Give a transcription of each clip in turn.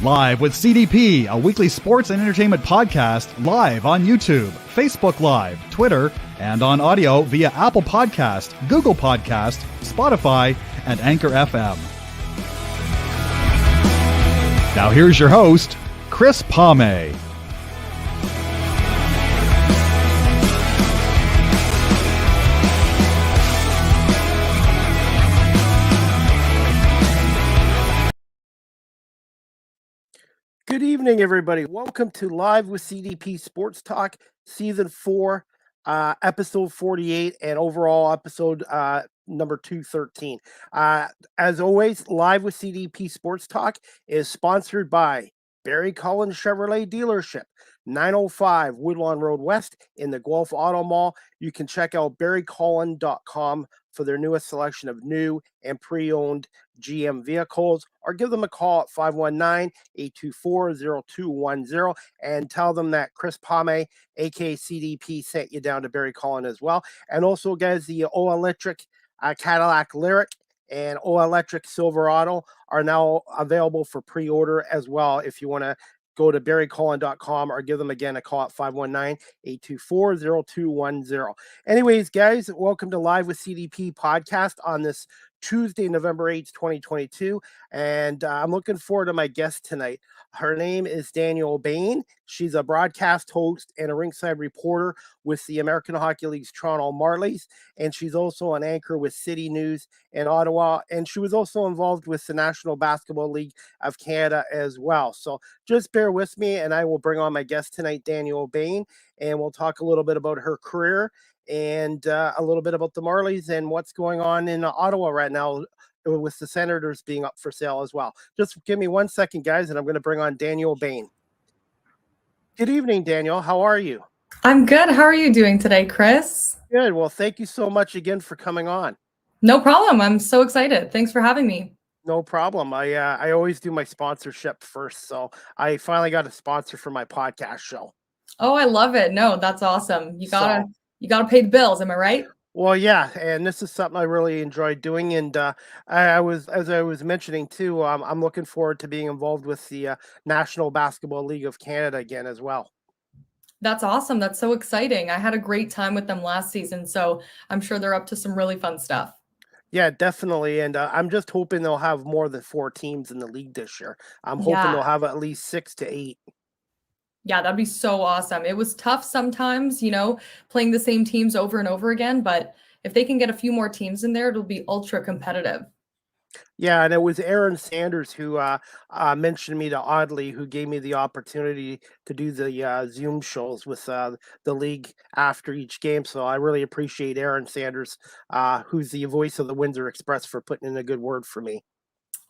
Live with CDP, a weekly sports and entertainment podcast live on YouTube, Facebook Live, Twitter, and on audio via Apple Podcast, Google Podcast, Spotify, and Anchor FM. Now here's your host, Chris Palme. Good evening, everybody. Welcome to Live with CDP Sports Talk, Season 4, Episode 48, and overall episode number 213. As always, Live with CDP Sports Talk is sponsored by Barry Collins Chevrolet Dealership, 905 Woodlawn Road West in the Guelph Auto Mall. You can check out barrycollin.com for their newest selection of new and pre-owned GM vehicles, or give them a call at 519-824-0210 and tell them that Chris Palme, aka CDP, sent you down to Barry Collin as well. And also, guys, the all-electric Cadillac Lyric and all-electric Silverado are now available for pre-order as well. If you want to go to barrycollin.com or give them again a call at 519-824-0210. Anyways, guys, welcome to Live with CDP podcast on this Tuesday, November 8th, 2022. And I'm looking forward to my guest tonight. Her name is Danielle Bain. She's a broadcast host and a Rinkside reporter with the American Hockey League's Toronto Marlies. And she's also an anchor with City News in Ottawa. And she was also involved with the National Basketball League of Canada as well. So just bear with me, and I will bring on my guest tonight, Danielle Bain, and we'll talk a little bit about her career and a little bit about the Marlies and what's going on in Ottawa right now with the Senators being up for sale as well. Just give me 1 second, guys, and I'm going to bring on Danielle Bain. Good evening, Danielle. How are you? I'm good. How are you doing today, Chris? Good. Well, thank you so much again for coming on. No problem. I'm so excited. Thanks for having me. No problem. I always do my sponsorship first, so I finally got a sponsor for my podcast show. Oh, I love it. No, that's awesome. You gotta pay the bills. Am I right? Well, yeah, and this is something I really enjoyed doing, and as I was mentioning too, I'm looking forward to being involved with the National Basketball League of Canada again as well. That's awesome. That's so exciting. I had a great time with them last season, so I'm sure they're up to some really fun stuff. Yeah, definitely, and I'm just hoping they'll have more than 4 teams in the league this year. I'm hoping they'll have at least 6 to 8. Yeah, that'd be so awesome. It was tough sometimes, playing the same teams over and over again, but if they can get a few more teams in there, it'll be ultra competitive. Yeah, and it was Aaron Sanders who mentioned me to Audley, who gave me the opportunity to do the Zoom shows with the league after each game. So I really appreciate Aaron Sanders, who's the voice of the Windsor Express, for putting in a good word for me.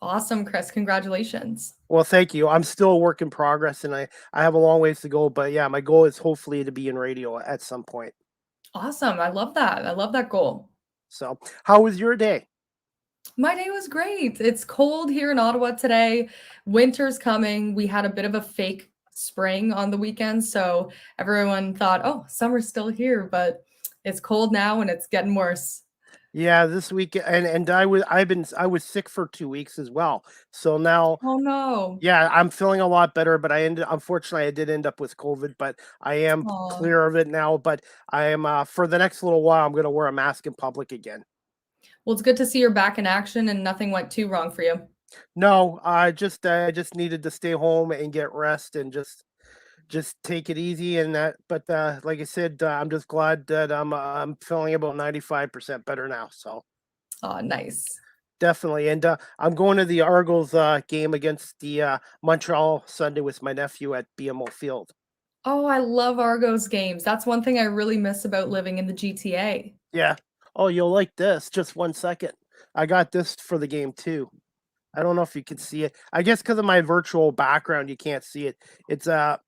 Awesome, Chris. Congratulations. Well, thank you. I'm still a work in progress, and I have a long ways to go. But yeah, my goal is hopefully to be in radio at some point. Awesome. I love that. I love that goal. So how was your day? My day was great. It's cold here in Ottawa today. Winter's coming. We had a bit of a fake spring on the weekend, so everyone thought, oh, summer's still here, but it's cold now and it's getting worse. Yeah, this week, and I was sick for 2 weeks as well. So now, Oh no. yeah, I'm feeling a lot better, but unfortunately I did end up with COVID, but I am clear of it now. But I am for the next little while, I'm going to wear a mask in public again. Well, it's good to see you're back in action and nothing went too wrong for you. No, I just needed to stay home and get rest and just take it easy and that. But like I said, I'm just glad that I'm feeling about 95% better now. So, Nice. Definitely, and I'm going to the Argos game against the Montreal Sunday with my nephew at BMO Field. Oh, I love Argos games. That's one thing I really miss about living in the GTA. Yeah. Oh, you'll like this. Just 1 second. I got this for the game too. I don't know if you can see it. I guess because of my virtual background, you can't see it. It's a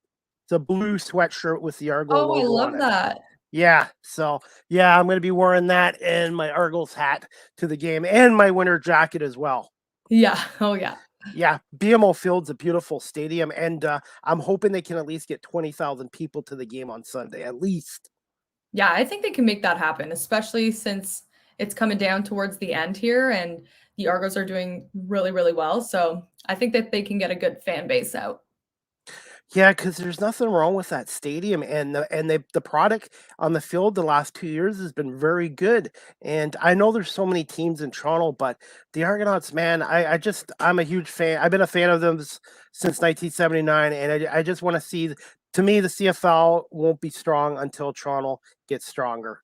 blue sweatshirt with the Argos logo on it. Oh, I love that. Yeah. So, yeah, I'm going to be wearing that and my Argos hat to the game and my winter jacket as well. Yeah. Oh, yeah. Yeah. BMO Field's a beautiful stadium, and I'm hoping they can at least get 20,000 people to the game on Sunday, at least. Yeah, I think they can make that happen, especially since it's coming down towards the end here and the Argos are doing really, really well. So I think that they can get a good fan base out. Yeah, because there's nothing wrong with that stadium, and the product on the field the last 2 years has been very good, and I know there's so many teams in Toronto, but the Argonauts, man, I'm a huge fan. I've been a fan of them since 1979, and I just wanna see to me, the CFL won't be strong until Toronto gets stronger,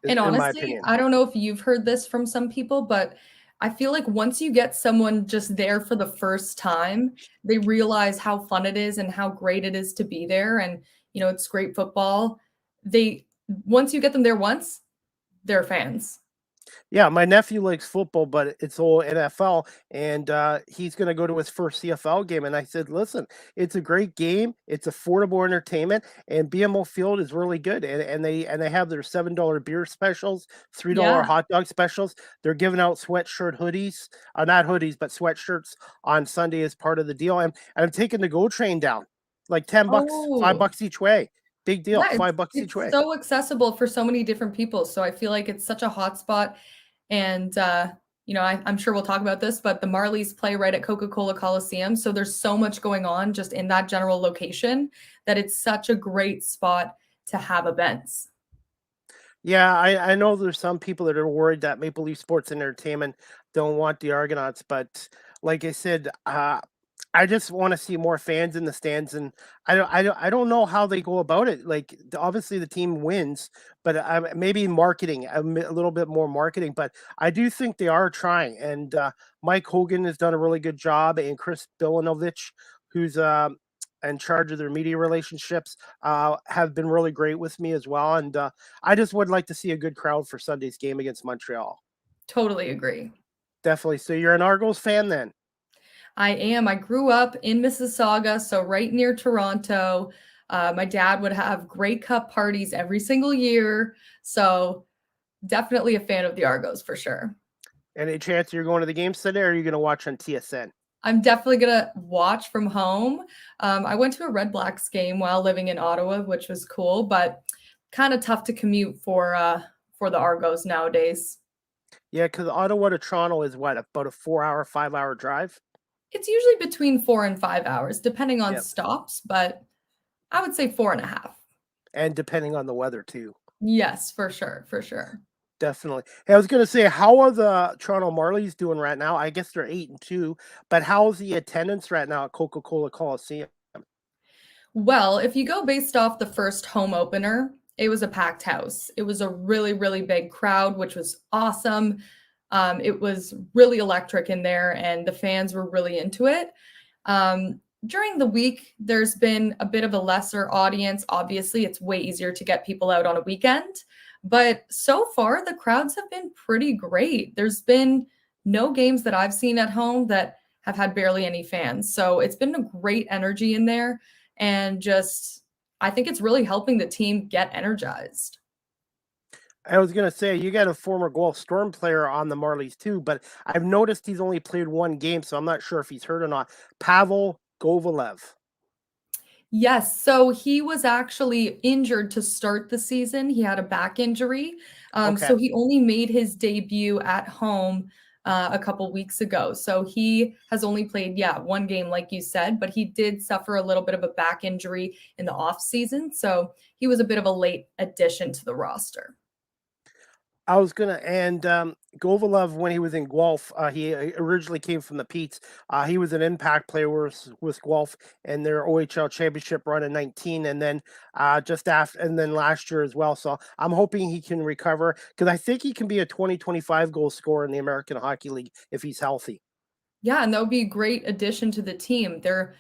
is And in my honestly, opinion. I don't know if you've heard this from some people, but I feel like once you get someone just there for the first time, they realize how fun it is and how great it is to be there. And, it's great football. They, once you get them there once, they're fans. Yeah, my nephew likes football, but it's all NFL, and he's going to go to his first CFL game. And I said, "Listen, it's a great game. It's affordable entertainment, and BMO Field is really good. And they have their $7 beer specials, $3 Yeah. hot dog specials. They're giving out sweatshirt hoodies, not hoodies, but sweatshirts on Sunday as part of the deal. And I'm taking the GO train down, like $10, Oh, $5 each way. Big deal, yeah. $5 each It's way." so accessible for so many different people. So I feel like it's such a hot spot. And, I'm sure we'll talk about this, but the Marlies play right at Coca-Cola Coliseum. So there's so much going on just in that general location that it's such a great spot to have events. Yeah, I know there's some people that are worried that Maple Leaf Sports and Entertainment don't want the Argonauts, but like I said, I just want to see more fans in the stands, and I don't know how they go about it. Like, obviously the team wins, but maybe marketing a little bit more marketing. But I do think they are trying, and Mike Hogan has done a really good job, and Chris Bilinovich, who's in charge of their media relationships, have been really great with me as well. And I just would like to see a good crowd for Sunday's game against Montreal. Totally agree. Definitely. So you're an Argos fan then? I am. I grew up in Mississauga, so right near Toronto. My dad would have Grey Cup parties every single year. So definitely a fan of the Argos for sure. Any chance you're going to the game Sunday, or are you going to watch on TSN? I'm definitely gonna watch from home. I went to a Red Blacks game while living in Ottawa, which was cool, but kind of tough to commute for the Argos nowadays. Yeah, because Ottawa to Toronto is what, about a 4 hour, 5 hour drive? It's usually between 4 and 5 hours, depending on Yeah. stops, but I would say 4.5. And depending on the weather too. Yes, for sure, for sure. Definitely. Hey, I was going to say, how are the Toronto Marlies doing right now? I guess they're 8-2, but how's the attendance right now at Coca Cola Coliseum? Well, if you go based off the first home opener, it was a packed house. It was a really, really big crowd, which was awesome. It was really electric in there, and the fans were really into it. During the week, there's been a bit of a lesser audience. Obviously, it's way easier to get people out on a weekend. But so far, the crowds have been pretty great. There's been no games that I've seen at home that have had barely any fans. So it's been a great energy in there. And just, I think it's really helping the team get energized. I was gonna say you got a former Guelph Storm player on the Marlies too, but I've noticed he's only played one game, so I'm not sure if he's hurt or not. Pavel Govalev. Yes, so he was actually injured to start the season. He had a back injury. Okay. So he only made his debut at home a couple weeks ago. So he has only played, yeah, one game, like you said, but he did suffer a little bit of a back injury in the off season. So he was a bit of a late addition to the roster. I was gonna and Govalev, when he was in Guelph, he originally came from the Petes. He was an impact player with Guelph in their OHL championship run in 19, and then just after, and then last year as well. So I'm hoping he can recover, because I think he can be a 2025 goal scorer in the American Hockey League if he's healthy. Yeah, and that would be a great addition to the team. They're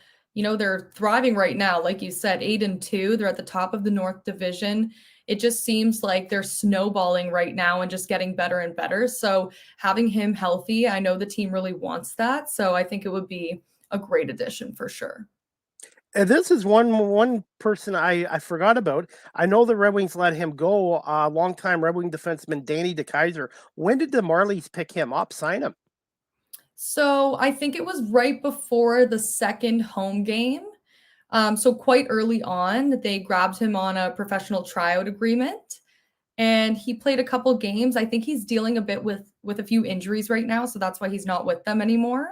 thriving right now. Like you said, 8-2. They're at the top of the North Division. It just seems like they're snowballing right now and just getting better and better. So having him healthy, I know the team really wants that. So I think it would be a great addition for sure. And this is one person I forgot about. I know the Red Wings let him go. Longtime Red Wing defenseman Danny DeKaiser. When did the Marlies pick him up, sign him? So I think it was right before the second home game. So quite early on, they grabbed him on a professional tryout agreement. and he played a couple games. I think he's dealing a bit with a few injuries right now, so that's why he's not with them anymore.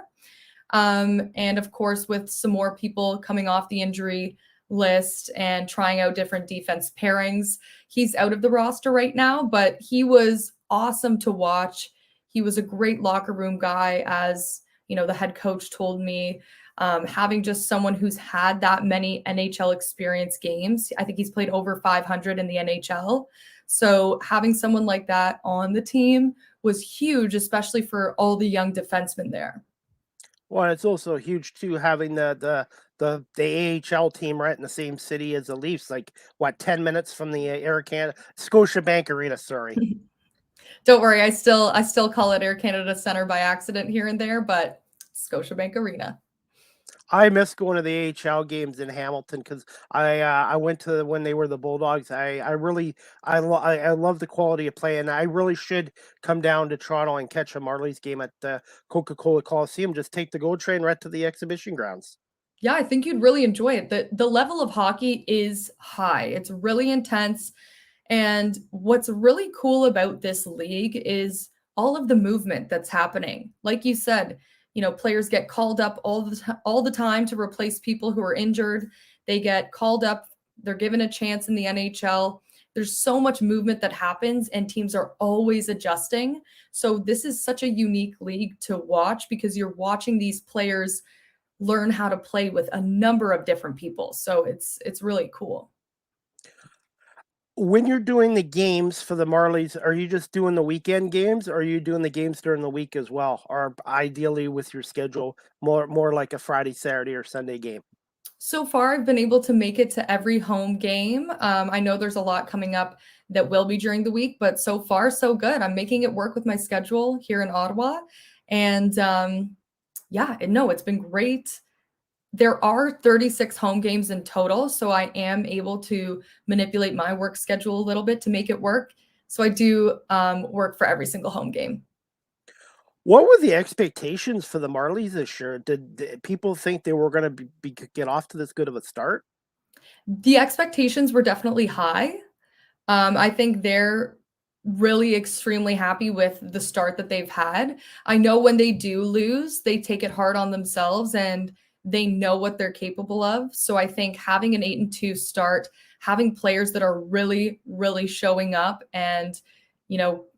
And of course, with some more people coming off the injury list and trying out different defense pairings, he's out of the roster right now, but he was awesome to watch. He was a great locker room guy, as the head coach told me. Having just someone who's had that many NHL experience games, I think he's played over 500 in the NHL. So having someone like that on the team was huge, especially for all the young defensemen there. Well, it's also huge too having the AHL team right in the same city as the Leafs, like what, 10 minutes from the Air Canada Scotiabank Arena, sorry. Don't worry, I still call it Air Canada Center by accident here and there, but Scotiabank Arena. I miss going to the AHL games in Hamilton because I went to when they were the Bulldogs. I really I love the quality of play, and I really should come down to Toronto and catch a Marlies game at the Coca-Cola Coliseum. Just take the GO train right to the exhibition grounds. Yeah, I think you'd really enjoy it. The level of hockey is high. It's really intense. And what's really cool about this league is all of the movement that's happening. Like you said, players get called up all the time to replace people who are injured. They get called up, they're given a chance in the NHL. There's so much movement that happens and teams are always adjusting. So this is such a unique league to watch because you're watching these players learn how to play with a number of different people. So it's really cool. When you're doing the games for the Marlies, are you just doing the weekend games, or are you doing the games during the week as well? Or ideally with your schedule, more like a Friday, Saturday, or Sunday game? So far, I've been able to make it to every home game. I know there's a lot coming up that will be during the week, but so far, so good. I'm making it work with my schedule here in Ottawa. And yeah, no, it's been great. There are 36 home games in total, so I am able to manipulate my work schedule a little bit to make it work. So I do work for every single home game. What were the expectations for the Marlies this year? Did people think they were going to get off to this good of a start? The expectations were definitely high. I think they're really extremely happy with the start that they've had. I know when they do lose, they take it hard on themselves and they know what they're capable of. So I think having an 8-2 start, having players that are really, really showing up and,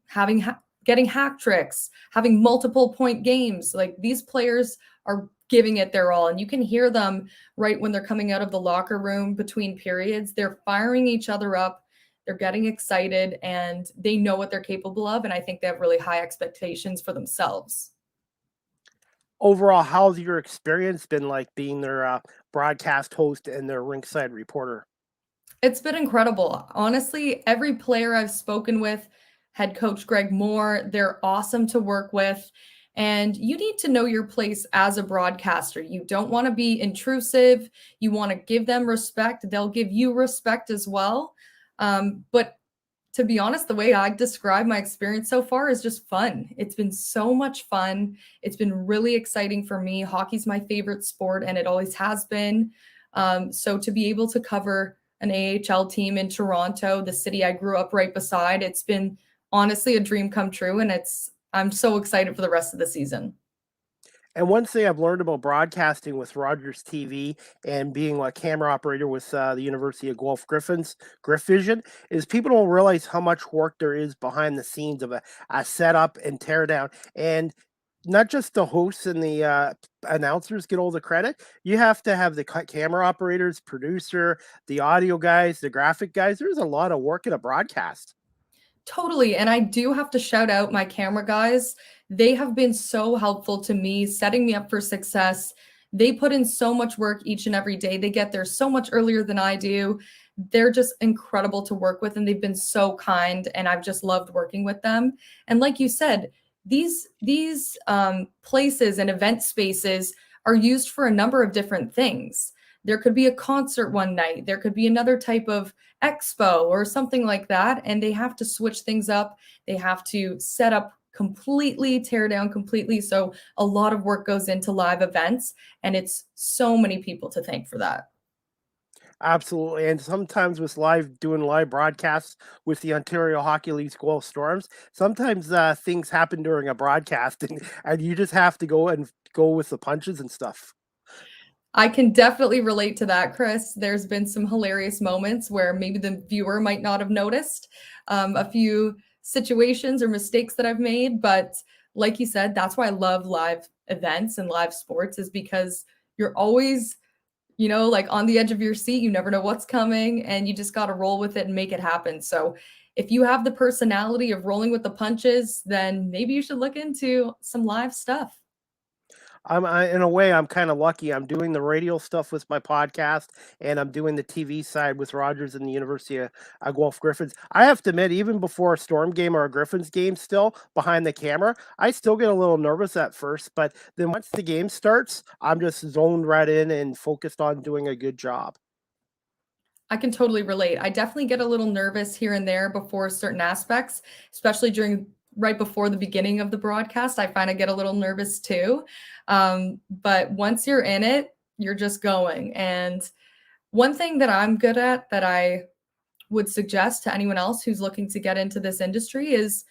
having getting hack tricks, having multiple point games, like these players are giving it their all. And you can hear them right when they're coming out of the locker room between periods. They're firing each other up. They're getting excited and they know what they're capable of. And I think they have really high expectations for themselves. Overall, how's your experience been like being their broadcast host and their rinkside reporter? It's been incredible. Honestly, every player I've spoken with, head coach Greg Moore, they're awesome to work with. And you need to know your place as a broadcaster. You don't want to be intrusive. You want to give them respect. They'll give you respect as well. But to be honest, the way I describe my experience so far is just fun. It's been so much fun. It's been really exciting for me. Hockey's my favorite sport, and it always has been. So to be able to cover an AHL team in Toronto, the city I grew up right beside, it's been honestly a dream come true, and I'm so excited for the rest of the season. And one thing I've learned about broadcasting with Rogers TV and being a camera operator with the University of Guelph Griff Vision is people don't realize how much work there is behind the scenes of a setup and tear down. And not just the hosts and the announcers get all the credit. You have to have the camera operators, producer, the audio guys, the graphic guys. There's a lot of work in a broadcast. Totally. And I do have to shout out my camera guys. They have been so helpful to me, setting me up for success. They put in so much work each and every day. They get there so much earlier than I do. They're just incredible to work with, and they've been so kind, and I've just loved working with them. And like you said, these places and event spaces are used for a number of different things. There could be a concert one night. There could be another type of expo or something like that. And they have to switch things up. They have to set up completely, tear down completely. So a lot of work goes into live events, and it's so many people to thank for that. Absolutely. And sometimes with doing live broadcasts with the Ontario Hockey League Squall Storms, sometimes things happen during a broadcast and you just have to go with the punches and stuff. I can definitely relate to that, Chris. There's been some hilarious moments where maybe the viewer might not have noticed a few situations or mistakes that I've made. But like you said, that's why I love live events and live sports, is because you're always, like on the edge of your seat. You never know what's coming, and you just got to roll with it and make it happen. So if you have the personality of rolling with the punches, then maybe you should look into some live stuff. In a way, I'm kind of lucky. I'm doing the radio stuff with my podcast, and I'm doing the TV side with Rogers and the University of Guelph Griffins. I have to admit, even before a Storm game or a Griffins game, still behind the camera, I still get a little nervous at first. But then once the game starts, I'm just zoned right in and focused on doing a good job. I can totally relate. I definitely get a little nervous here and there before certain aspects, especially during right before the beginning of the broadcast. I find I get a little nervous too. But once you're in it, you're just going. And one thing that I'm good at that I would suggest to anyone else who's looking to get into this industry is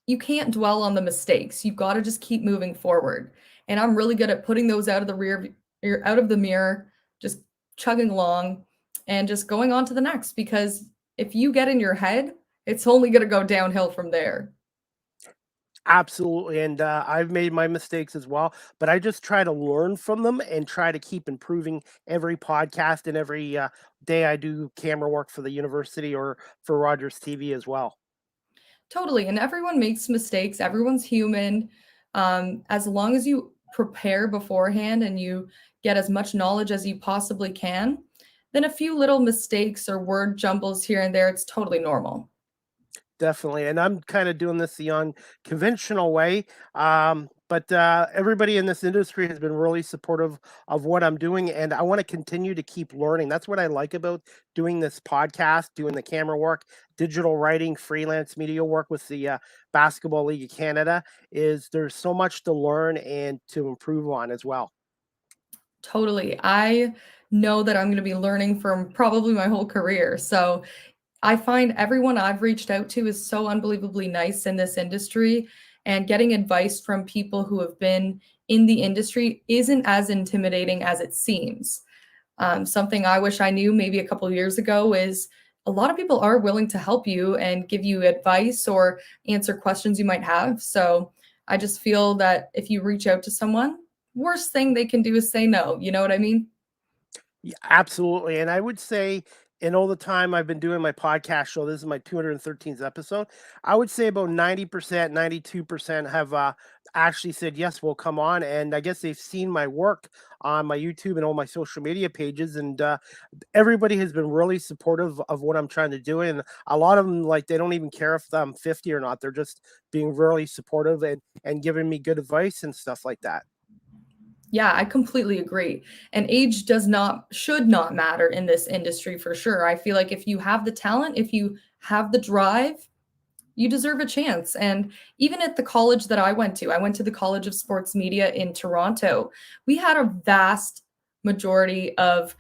you can't dwell on the mistakes. You've got to just keep moving forward. And I'm really good at putting those out of the out of the mirror, just chugging along and just going on to the next. Because if you get in your head, it's only going to go downhill from there. Absolutely, and I've made my mistakes as well, but I just try to learn from them and try to keep improving every podcast and every day I do camera work for the university or for Rogers TV as well. Totally. And everyone makes mistakes. Everyone's human. As long as you prepare beforehand and you get as much knowledge as you possibly can, then a few little mistakes or word jumbles here and there, it's totally normal. Definitely, and I'm kind of doing this the unconventional way. But everybody in this industry has been really supportive of what I'm doing, and I want to continue to keep learning. That's what I like about doing this podcast, doing the camera work, digital writing, freelance media work with the Basketball League of Canada. Is there's so much to learn and to improve on as well. Totally. I know that I'm going to be learning from probably my whole career. So I find everyone I've reached out to is so unbelievably nice in this industry, and getting advice from people who have been in the industry isn't as intimidating as it seems. Something I wish I knew maybe a couple of years ago is a lot of people are willing to help you and give you advice or answer questions you might have. So I just feel that if you reach out to someone, worst thing they can do is say no. You know what I mean? Yeah, absolutely. And I would say in all the time I've been doing my podcast show, this is my 213th episode. I would say about 90%, 92% have actually said, yes, we'll come on. And I guess they've seen my work on my YouTube and all my social media pages. And everybody has been really supportive of what I'm trying to do. And a lot of them, like, they don't even care if I'm 50 or not. They're just being really supportive and giving me good advice and stuff like that. Yeah, I completely agree. And age should not matter in this industry for sure. I feel like if you have the talent, if you have the drive, you deserve a chance. And even at the college that I went to the College of Sports Media in Toronto. We had a vast majority of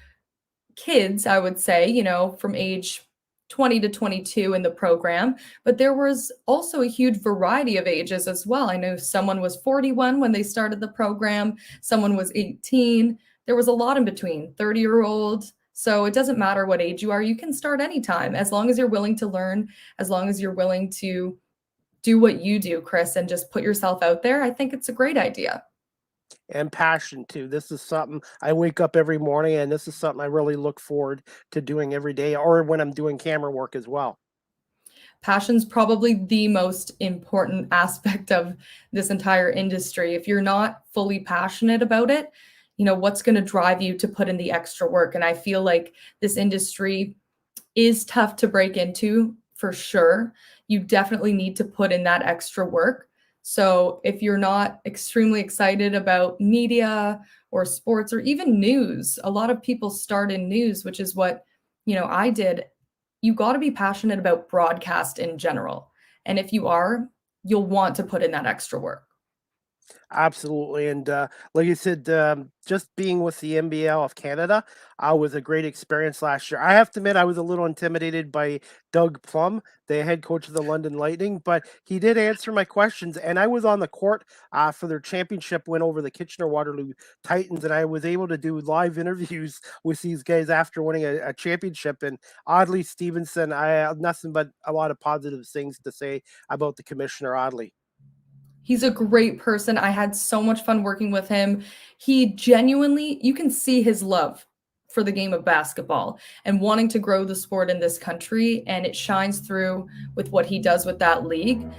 kids, I would say, from age 20 to 22 in the program, but there was also a huge variety of ages as well. I know someone was 41 when they started the program, someone was 18. There was a lot in between, 30-year-old. So it doesn't matter what age you are, you can start anytime as long as you're willing to learn, as long as you're willing to do what you do, Chris, and just put yourself out there. I think it's a great idea. And passion too. This is something I wake up every morning, and this is something I really look forward to doing every day, or when I'm doing camera work as well. Passion's probably the most important aspect of this entire industry. If you're not fully passionate about it, what's going to drive you to put in the extra work? And I feel like this industry is tough to break into for sure. You definitely need to put in that extra work. So if you're not extremely excited about media or sports or even news, a lot of people start in news, which is what, I did. You got to be passionate about broadcast in general. And if you are, you'll want to put in that extra work. Absolutely. And like you said, just being with the NBL of Canada was a great experience last year. I have to admit, I was a little intimidated by Doug Plum, the head coach of the London Lightning, but he did answer my questions. And I was on the court for their championship win over the Kitchener Waterloo Titans. And I was able to do live interviews with these guys after winning a championship. And oddly, Stevenson, I have nothing but a lot of positive things to say about the commissioner, oddly. He's a great person. I had so much fun working with him. He genuinely, you can see his love for the game of basketball and wanting to grow the sport in this country, and it shines through with what he does with that league.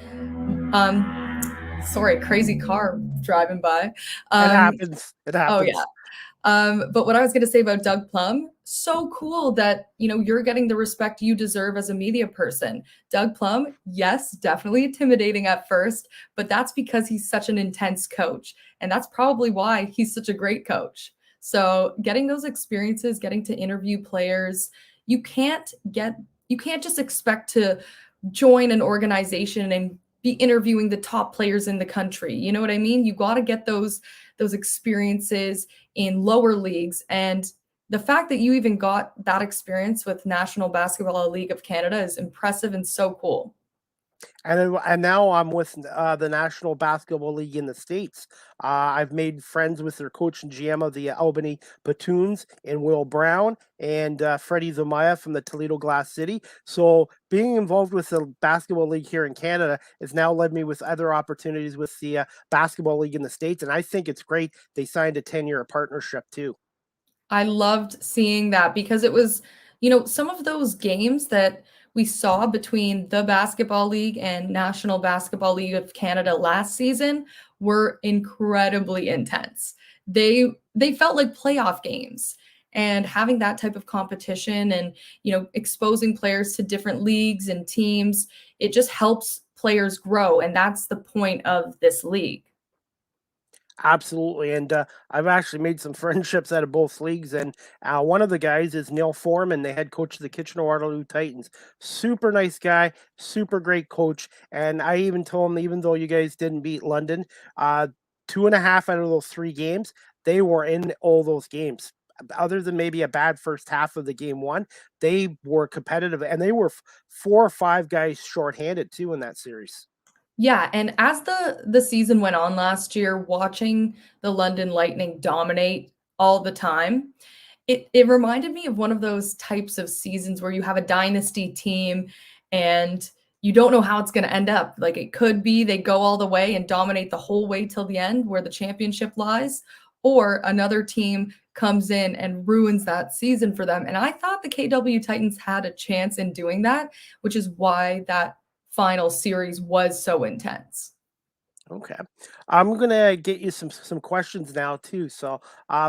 Sorry, crazy car driving by. It happens. It Oh happens. yeah. But what I was going to say about Doug Plum, so cool that, you're getting the respect you deserve as a media person. Doug Plum, yes, definitely intimidating at first, but that's because he's such an intense coach. And that's probably why he's such a great coach. So getting those experiences, getting to interview players, you can't just expect to join an organization and be interviewing the top players in the country. You know what I mean? You got to get those experiences in lower leagues. And the fact that you even got that experience with National Basketball League of Canada is impressive and so cool. And now I'm with the National Basketball League in the States. I've made friends with their coach and GM of the Albany Platoons and Will Brown and Freddie Zamaya from the Toledo Glass City. So being involved with the basketball league here in Canada has now led me with other opportunities with the basketball league in the States. And I think it's great they signed a 10-year partnership too. I loved seeing that because it was, some of those games that we saw between the Basketball League and National Basketball League of Canada last season were incredibly intense. They felt like playoff games. And having that type of competition and, exposing players to different leagues and teams, it just helps players grow. And that's the point of this league. Absolutely, and I've actually made some friendships out of both leagues. And one of the guys is Neil Foreman, the head coach of the Kitchener Waterloo Titans. Super nice guy, super great coach. And I even told him, even though you guys didn't beat London, two and a half out of those three games, they were in all those games. Other than maybe a bad first half of the game one, they were competitive, and they were four or five guys shorthanded too in that series. Yeah, and as the season went on last year, watching the London Lightning dominate all the time, it reminded me of one of those types of seasons where you have a dynasty team and you don't know how it's going to end up. Like it could be they go all the way and dominate the whole way till the end where the championship lies, or another team comes in and ruins that season for them. And I thought the KW Titans had a chance in doing that, which is why that final series was so intense. Okay. I'm gonna get you some questions now too. So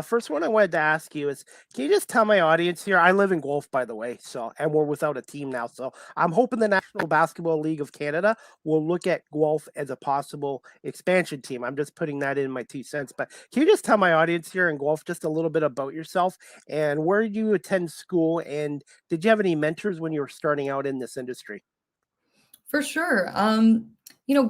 first one I wanted to ask you is, can you just tell my audience here? I live in Guelph, by the way, so and we're without a team now. So I'm hoping the National Basketball League of Canada will look at Guelph as a possible expansion team. I'm just putting that in my 2 cents. But can you just tell my audience here in Guelph just a little bit about yourself and where did you attend school, and did you have any mentors when you were starting out in this industry? For sure.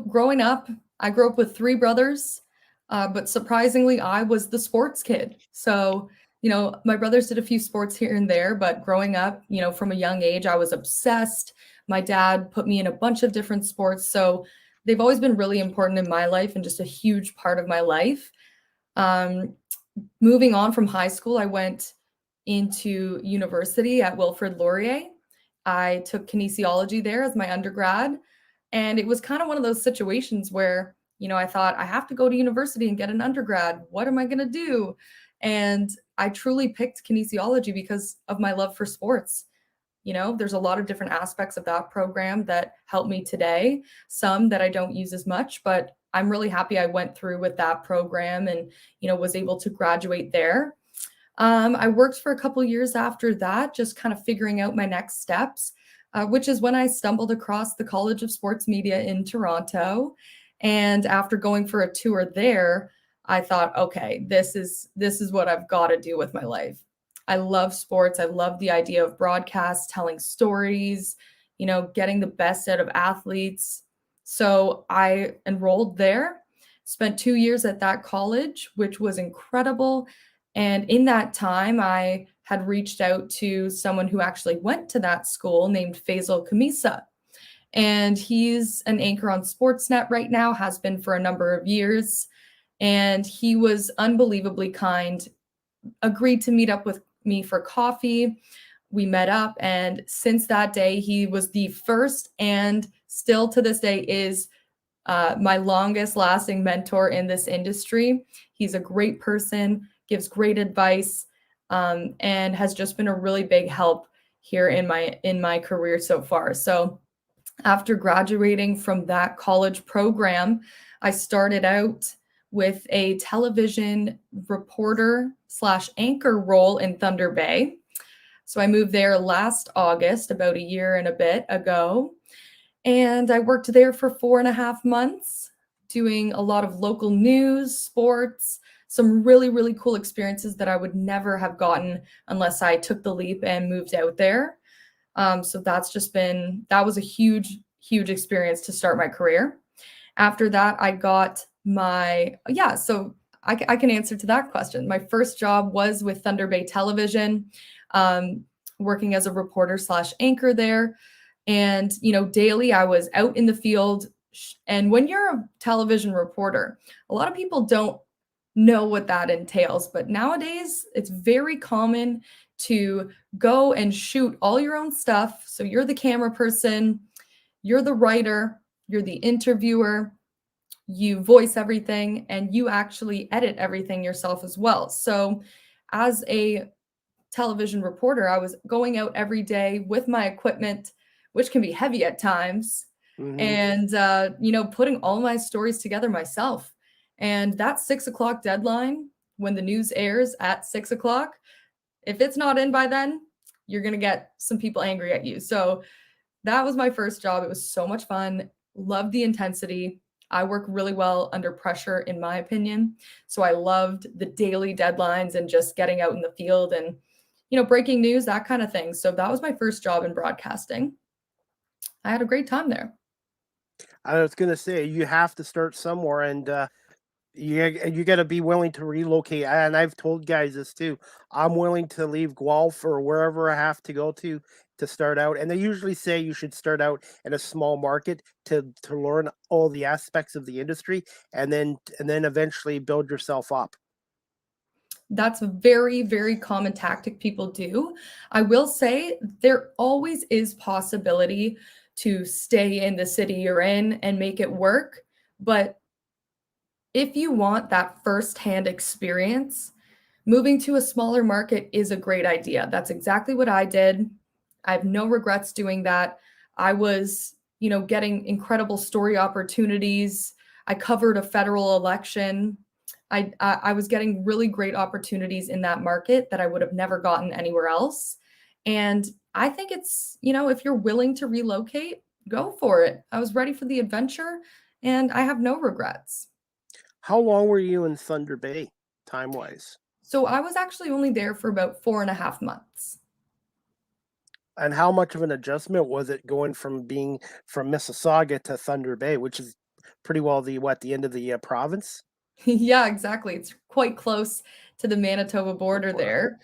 Growing up, I grew up with three brothers, but surprisingly, I was the sports kid. So, my brothers did a few sports here and there, but growing up, from a young age, I was obsessed. My dad put me in a bunch of different sports. So they've always been really important in my life and just a huge part of my life. Um, Moving on from high school, I went into university at Wilfrid Laurier. I took kinesiology there as my undergrad. And it was kind of one of those situations where, I thought I have to go to university and get an undergrad. What am I going to do? And I truly picked kinesiology because of my love for sports. There's a lot of different aspects of that program that help me today, some that I don't use as much, but I'm really happy I went through with that program and, was able to graduate there. I worked for a couple years after that, just kind of figuring out my next steps, which is when I stumbled across the College of Sports Media in Toronto. And after going for a tour there, I thought, okay, this is what I've got to do with my life. I love sports. I love the idea of broadcast, telling stories, getting the best out of athletes. So I enrolled there, Spent 2 years at that college, which was incredible. And in that time, I had reached out to someone who actually went to that school named Faisal Kamisa. And he's an anchor on Sportsnet right now, has been for a number of years. And he was unbelievably kind, agreed to meet up with me for coffee. We met up, and since that day, he was the first and still to this day is my longest lasting mentor in this industry. He's a great person, gives great advice, and has just been a really big help here in my career so far. So after graduating from that college program, I started out with a television reporter slash anchor role in Thunder Bay. So I moved there last August, about a year and a bit ago. And I worked there for 4.5 months, doing a lot of local news, sports, some really, really cool experiences that I would never have gotten unless I took the leap and moved out there. So that was a huge, huge experience to start my career. After that, I got so I can answer to that question. My first job was with Thunder Bay Television, working as a reporter slash anchor there. And, daily I was out in the field. And when you're a television reporter, a lot of people don't know what that entails. But nowadays, it's very common to go and shoot all your own stuff. So you're the camera person, you're the writer, you're the interviewer, you voice everything, and you actually edit everything yourself as well. So as a television reporter, I was going out every day with my equipment, which can be heavy at times, and putting all my stories together myself. And that 6 o'clock deadline, when the news airs at 6 o'clock, if it's not in by then, you're gonna get some people angry at you. So that was my first job. It was so much fun. Loved the intensity. I work really well under pressure, in my opinion. So I loved the daily deadlines and just getting out in the field and breaking news, that kind of thing. So that was my first job in broadcasting. I had a great time there. I was going to say, you have to start somewhere, and you got to be willing to relocate. And I've told guys this too. I'm willing to leave Guelph or wherever I have to go to start out. And they usually say you should start out in a small market to learn all the aspects of the industry, and then eventually build yourself up. That's a very, very common tactic people do. I will say there always is possibility to stay in the city you're in and make it work. But if you want that firsthand experience, moving to a smaller market is a great idea. That's exactly what I did. I have no regrets doing that. I was, getting incredible story opportunities. I covered a federal election. I was getting really great opportunities in that market that I would have never gotten anywhere else. And I think it's, if you're willing to relocate, go for it. I was ready for the adventure and I have no regrets. How long were you in Thunder Bay, time wise? So I was actually only there for about 4.5 months. And how much of an adjustment was it going from being from Mississauga to Thunder Bay, which is pretty well the end of the province? Yeah, exactly. It's quite close to the Manitoba border there.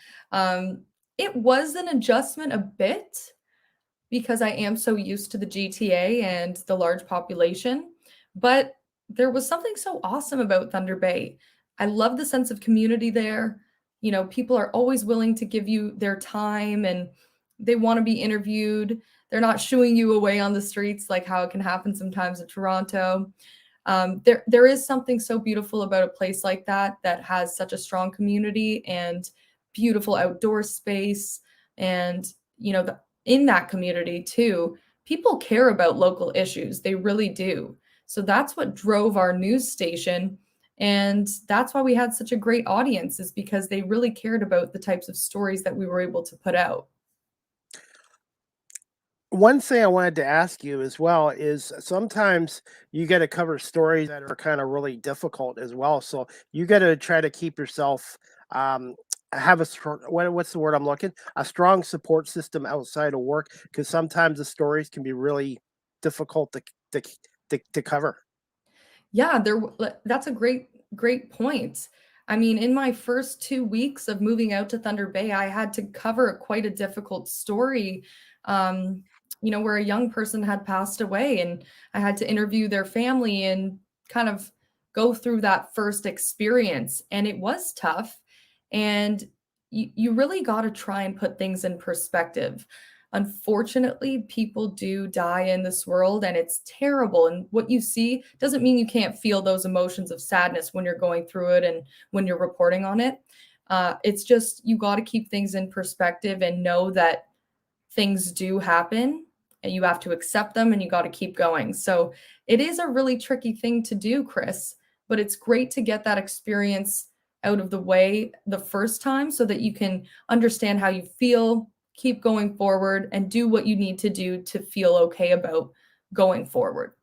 It was an adjustment a bit because I am so used to the GTA and the large population, but there was something so awesome about Thunder Bay. I love the sense of community there. People are always willing to give you their time and they want to be interviewed. They're not shooing you away on the streets like how it can happen sometimes in Toronto. There is something so beautiful about a place like that that has such a strong community and beautiful outdoor space. And, in that community too, people care about local issues. They really do. So that's what drove our news station. And that's why we had such a great audience, is because they really cared about the types of stories that we were able to put out. One thing I wanted to ask you as well is sometimes you got to cover stories that are kind of really difficult as well. So you got to try to keep yourself um, have what's the word I'm looking? A strong support system outside of work, because sometimes the stories can be really difficult to cover. Yeah, that's a great point. I mean, in my first 2 weeks of moving out to Thunder Bay, I had to cover quite a difficult story, um, where a young person had passed away, and I had to interview their family and kind of go through that first experience, and it was tough, and you really gotta try and put things in perspective. Unfortunately, people do die in this world and it's terrible. And what you see doesn't mean you can't feel those emotions of sadness when you're going through it and when you're reporting on it. It's just you got to keep things in perspective and know that things do happen and you have to accept them and you got to keep going. So it is a really tricky thing to do, Chris, but it's great to get that experience out of the way the first time so that you can understand how you feel, keep going forward, and do what you need to do to feel okay about going forward.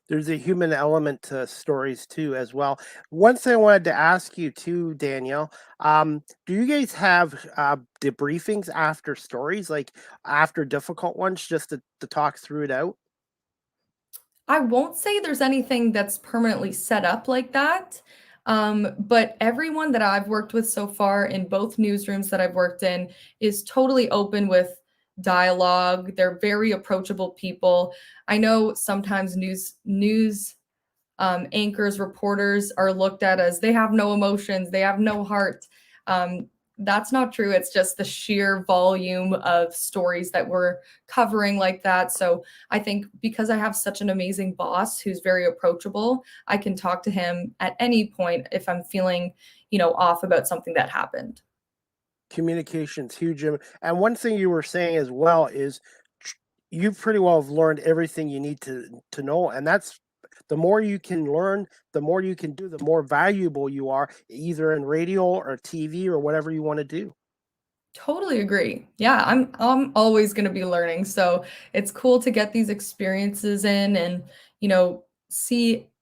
There's a human element to stories too, as well. One thing I wanted to ask you too, Danielle, do you guys have debriefings after stories, like after difficult ones, just to talk through it out? I won't say there's anything that's permanently set up like that. But everyone that I've worked with so far in both newsrooms that I've worked in is totally open with dialogue. They're very approachable people. I know sometimes news anchors, reporters are looked at as they have no emotions, they have no heart. Um, that's not true. It's just the sheer volume of stories that we're covering like that. So I think because I have such an amazing boss who's very approachable, I can talk to him at any point if I'm feeling, off about something that happened. Communication's huge. And one thing you were saying as well is you pretty well have learned everything you need to know, and that's the more you can learn, the more you can do, the more valuable you are, either in radio or TV or whatever you want to do. Totally agree. Yeah, I'm always going to be learning. So it's cool to get these experiences in and,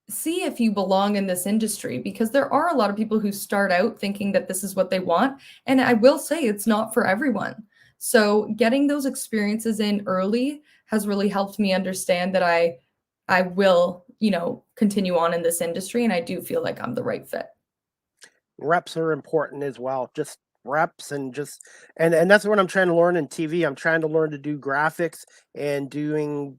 see if you belong in this industry because there are a lot of people who start out thinking that this is what they want, and I will say it's not for everyone. So getting those experiences in early has really helped me understand that I will, continue on in this industry and I do feel like I'm the right fit. Reps are important as well. Just reps and just and that's what I'm trying to learn in TV. I'm trying to learn to do graphics and doing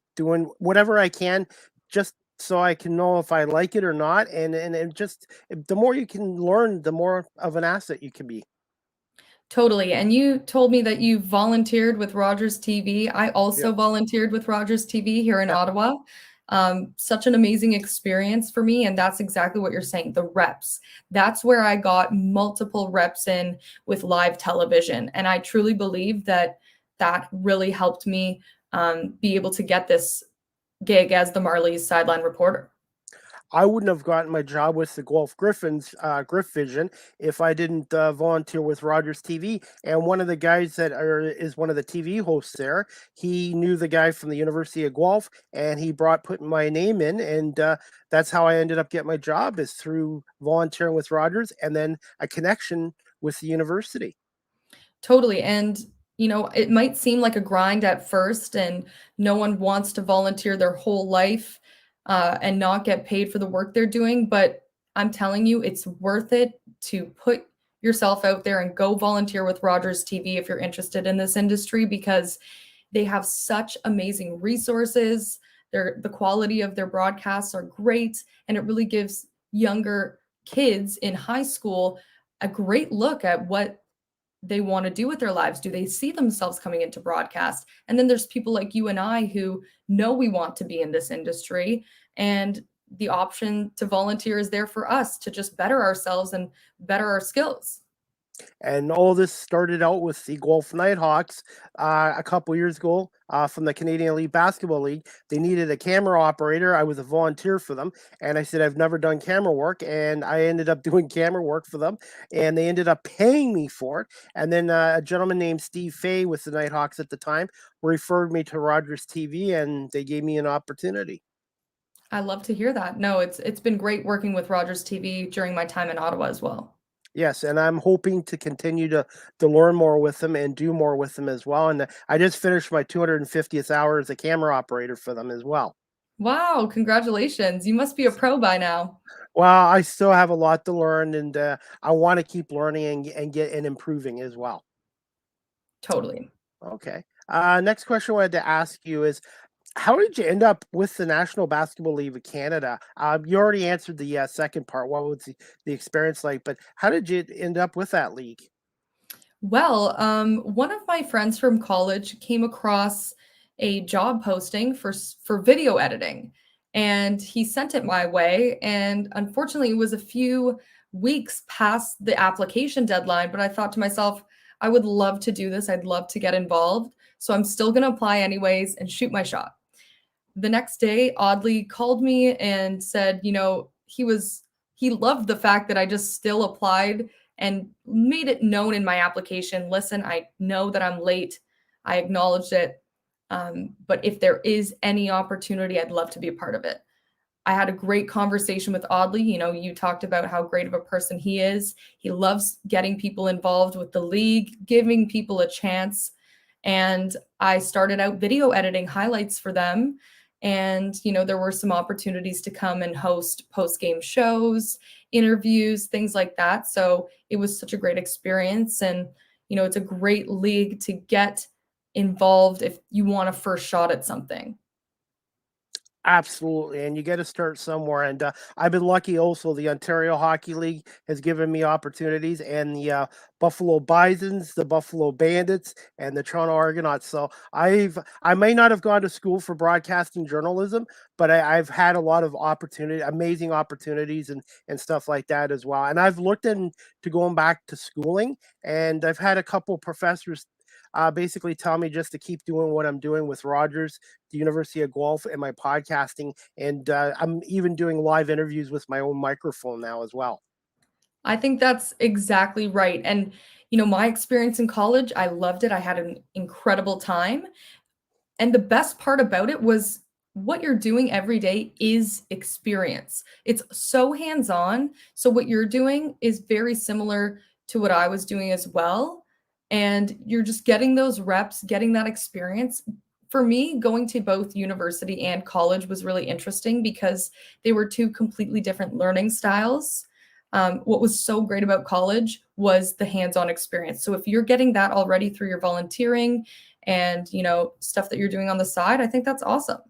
whatever I can just so I can know if I like it or not. And just the more you can learn, the more of an asset you can be. Totally. And you told me that you volunteered with Rogers TV. I Yep. also volunteered with Rogers TV here in Yep. Ottawa. Such an amazing experience for me. And that's exactly what you're saying, the reps. That's where I got multiple reps in with live television. And I truly believe that that really helped me be able to get this gig as the Marlies sideline reporter. I wouldn't have gotten my job with the Guelph Griffins, Griff Vision, if I didn't volunteer with Rogers TV. And one of the guys is one of the TV hosts there. He knew the guy from the University of Guelph, and he brought putting my name in, and that's how I ended up getting my job is through volunteering with Rogers, and then a connection with the university. Totally. And, it might seem like a grind at first, and no one wants to volunteer their whole life and not get paid for the work they're doing. But I'm telling you, it's worth it to put yourself out there and go volunteer with Rogers TV if you're interested in this industry because they have such amazing resources. The quality of their broadcasts are great, and it really gives younger kids in high school a great look at what they want to do with their lives. Do they see themselves coming into broadcast? And then there's people like you and I who know we want to be in this industry, and the option to volunteer is there for us to just better ourselves and better our skills. And all this started out with the Guelph Nighthawks a couple years ago from the Canadian Elite Basketball League. They needed a camera operator. I was a volunteer for them. And I said, I've never done camera work. And I ended up doing camera work for them. And they ended up paying me for it. And then a gentleman named Steve Fay with the Nighthawks at the time referred me to Rogers TV, and they gave me an opportunity. I love to hear that. No, it's been great working with Rogers TV during my time in Ottawa as well. Yes, and I'm hoping to continue to learn more with them and do more with them as well. And I just finished my 250th hour as a camera operator for them as well. Wow, congratulations. You must be a pro by now. Well, I still have a lot to learn, and I want to keep learning and get and improving as well. Totally. Okay. Next question I wanted to ask you is, how did you end up with the National Basketball League of Canada? You already answered the second part. What was the experience like? But how did you end up with that league? Well, one of my friends from college came across a job posting for video editing, and he sent it my way. And unfortunately, it was a few weeks past the application deadline. But I thought to myself, I would love to do this. I'd love to get involved. So I'm still going to apply anyways and shoot my shot. The next day, Audley called me and said, he loved the fact that I just still applied and made it known in my application. Listen, I know that I'm late. I acknowledged it. But if there is any opportunity, I'd love to be a part of it. I had a great conversation with Audley. You talked about how great of a person he is. He loves getting people involved with the league, giving people a chance. And I started out video editing highlights for them. And, there were some opportunities to come and host post-game shows, interviews, things like that. So it was such a great experience. And, it's a great league to get involved if you want a first shot at something. Absolutely, and you got to start somewhere. And I've been lucky. Also, the Ontario Hockey League has given me opportunities, and the Buffalo Bisons, the Buffalo Bandits, and the Toronto Argonauts. So I may not have gone to school for broadcasting journalism, but I've had a lot of opportunity, amazing opportunities, and stuff like that as well. And I've looked into going back to schooling, and I've had a couple professors basically tell me just to keep doing what I'm doing with Rogers, the University of Guelph, and my podcasting. And I'm even doing live interviews with my own microphone now as well. I think that's exactly right. And, my experience in college, I loved it. I had an incredible time. And the best part about it was what you're doing every day is experience. It's so hands on. So, what you're doing is very similar to what I was doing as well. And you're just getting those reps, getting that experience. For me, going to both university and college was really interesting because they were two completely different learning styles. What was so great about college was the hands-on experience. So if you're getting that already through your volunteering and stuff that you're doing on the side, I think that's awesome.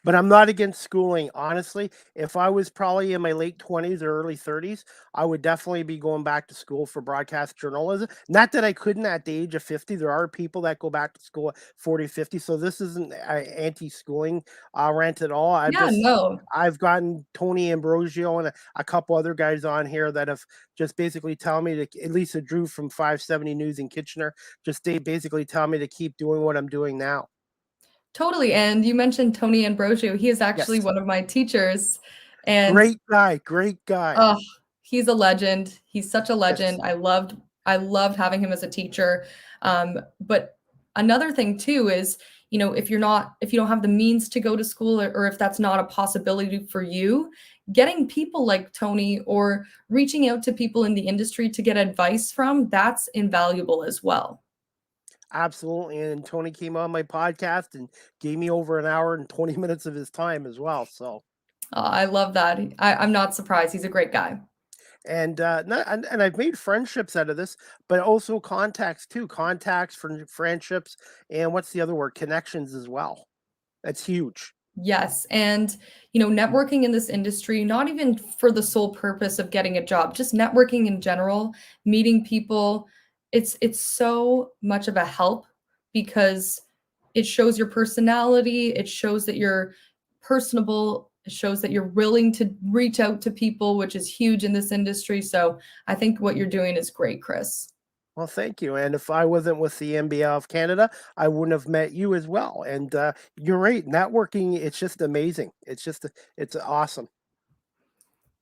But I'm not against schooling. Honestly, if I was probably in my late 20s or early 30s, I would definitely be going back to school for broadcast journalism. Not that I couldn't at the age of 50. There are people that go back to school at 40, 50. So this isn't anti-schooling rant at all. Yeah, no, I've gotten Tony Ambrosio and a couple other guys on here that have just basically tell me to, at least Drew from 570 News in Kitchener, just they basically tell me to keep doing what I'm doing now. totally. And you mentioned Tony Ambrosio. He is actually Yes. one of my teachers. And Great guy. Great guy. oh, he's a legend. He's such a Yes. legend. I loved having him as a teacher. But another thing too is, if you don't have the means to go to school, or if that's not a possibility for you, getting people like Tony or reaching out to people in the industry to get advice from, that's invaluable as well. Absolutely, and Tony came on my podcast and gave me over an hour and 20 minutes of his time as well, so I love that. I'm not surprised. He's a great guy. and, not and I've made friendships out of this, but also contacts too, contacts, friendships, and what's the other word? Connections as well. That's huge. Yes. And, networking in this industry, not even for the sole purpose of getting a job, just networking in general, meeting people, it's so much of a help because it shows your personality, it shows that you're personable, it shows that you're willing to reach out to people, which is huge in this industry. So I think what you're doing is great, Chris. Well, thank you, and if I wasn't with the NBA of Canada, I wouldn't have met you as well, and, you're right, networking, it's just amazing. It's awesome.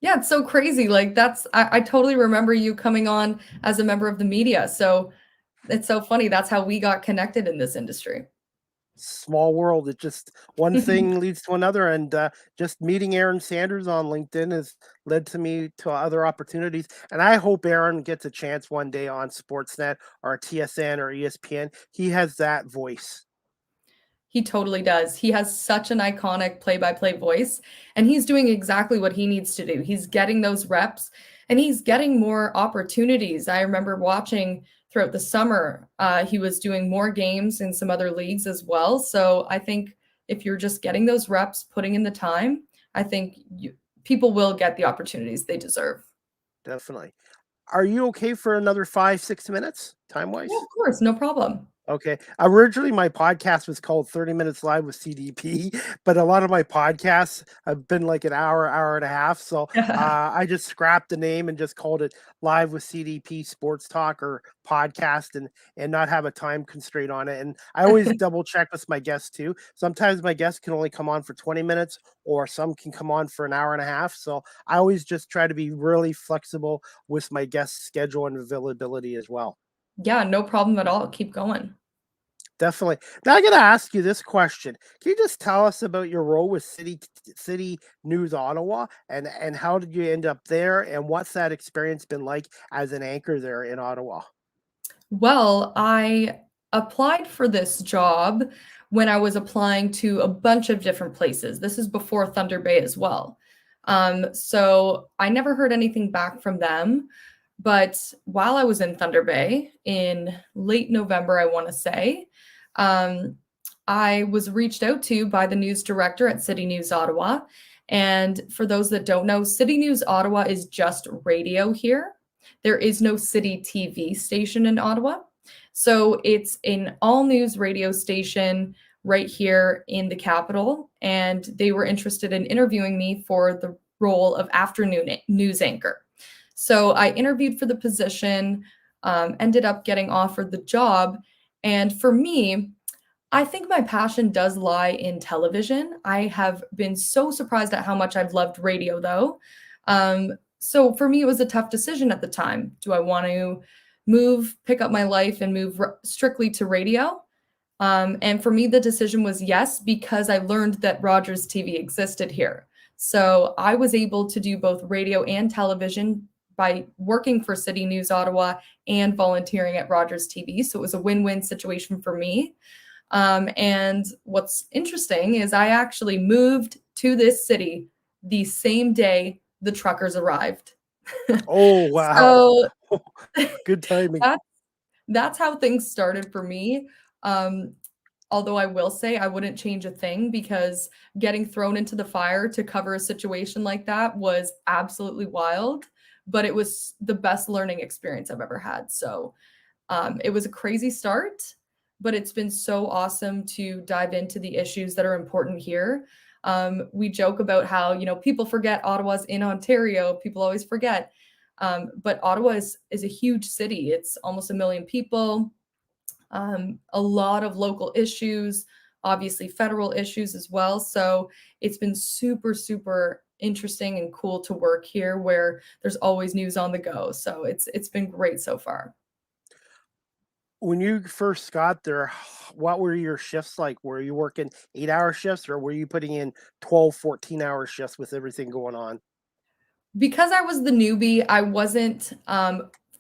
Yeah, it's so crazy. Like I totally remember you coming on as a member of the media. So it's so funny. That's how we got connected in this industry. Small world. It just one thing leads to another, and just meeting Aaron Sanders on LinkedIn has led to me to other opportunities. And I hope Aaron gets a chance one day on Sportsnet or TSN or ESPN. He has that voice. He totally does. He has such an iconic play-by-play voice, and he's doing exactly what he needs to do. He's getting those reps, and he's getting more opportunities. I remember watching throughout the summer, he was doing more games in some other leagues as well. So I think if you're just getting those reps, putting in the time, I think people will get the opportunities they deserve. Definitely. Are you okay for another 5, 6 minutes time Yeah, wise? of course, no problem. Okay. Originally, my podcast was called 30 Minutes Live with CDP, but a lot of my podcasts have been like an hour, hour and a half. So I just scrapped the name and just called it Live with CDP Sports Talk or podcast and not have a time constraint on it. And I always double check with my guests too. Sometimes my guests can only come on for 20 minutes or some can come on for an hour and a half. So I always just try to be really flexible with my guest schedule and availability as well. Yeah, no problem at all. Keep going. Definitely. Now I gotta ask you this question. Can you just tell us about your role with City News Ottawa and how did you end up there and what's that experience been like as an anchor there in Ottawa? Well, I applied for this job when I was applying to a bunch of different places. This is before Thunder Bay as well. So I never heard anything back from them. But while I was in Thunder Bay in late November, I want to say, um, I was reached out to by the news director at City News Ottawa. And for those that don't know, City News Ottawa is just radio here. There is no city TV station in Ottawa. So it's an all news radio station right here in the capital. And they were interested in interviewing me for the role of afternoon news anchor. So I interviewed for the position, ended up getting offered the job. And for me, I think my passion does lie in television. I have been so surprised at how much I've loved radio, though. So for me, it was a tough decision at the time. Do I want to pick up my life and move strictly to radio? And for me, the decision was yes, because I learned that Rogers TV existed here. So I was able to do both radio and television by working for City News Ottawa and volunteering at Rogers TV. So it was a win-win situation for me. And what's interesting is I actually moved to this city the same day the truckers arrived. Oh wow. So Good timing. that's how things started for me. Although I will say I wouldn't change a thing because getting thrown into the fire to cover a situation like that was absolutely wild, but it was the best learning experience I've ever had. So it was a crazy start, but it's been so awesome to dive into the issues that are important here. We joke about how, people forget Ottawa's in Ontario. People always forget. But Ottawa is a huge city. It's almost 1 million people. A lot of local issues, obviously federal issues as well. So it's been super, super interesting and cool to work here where there's always news on the go. So it's been great so far. When you first got there, what were your shifts like? Were you working 8-hour shifts or were you putting in 12, 14-hour shifts with everything going on? Because I was the newbie, I wasn't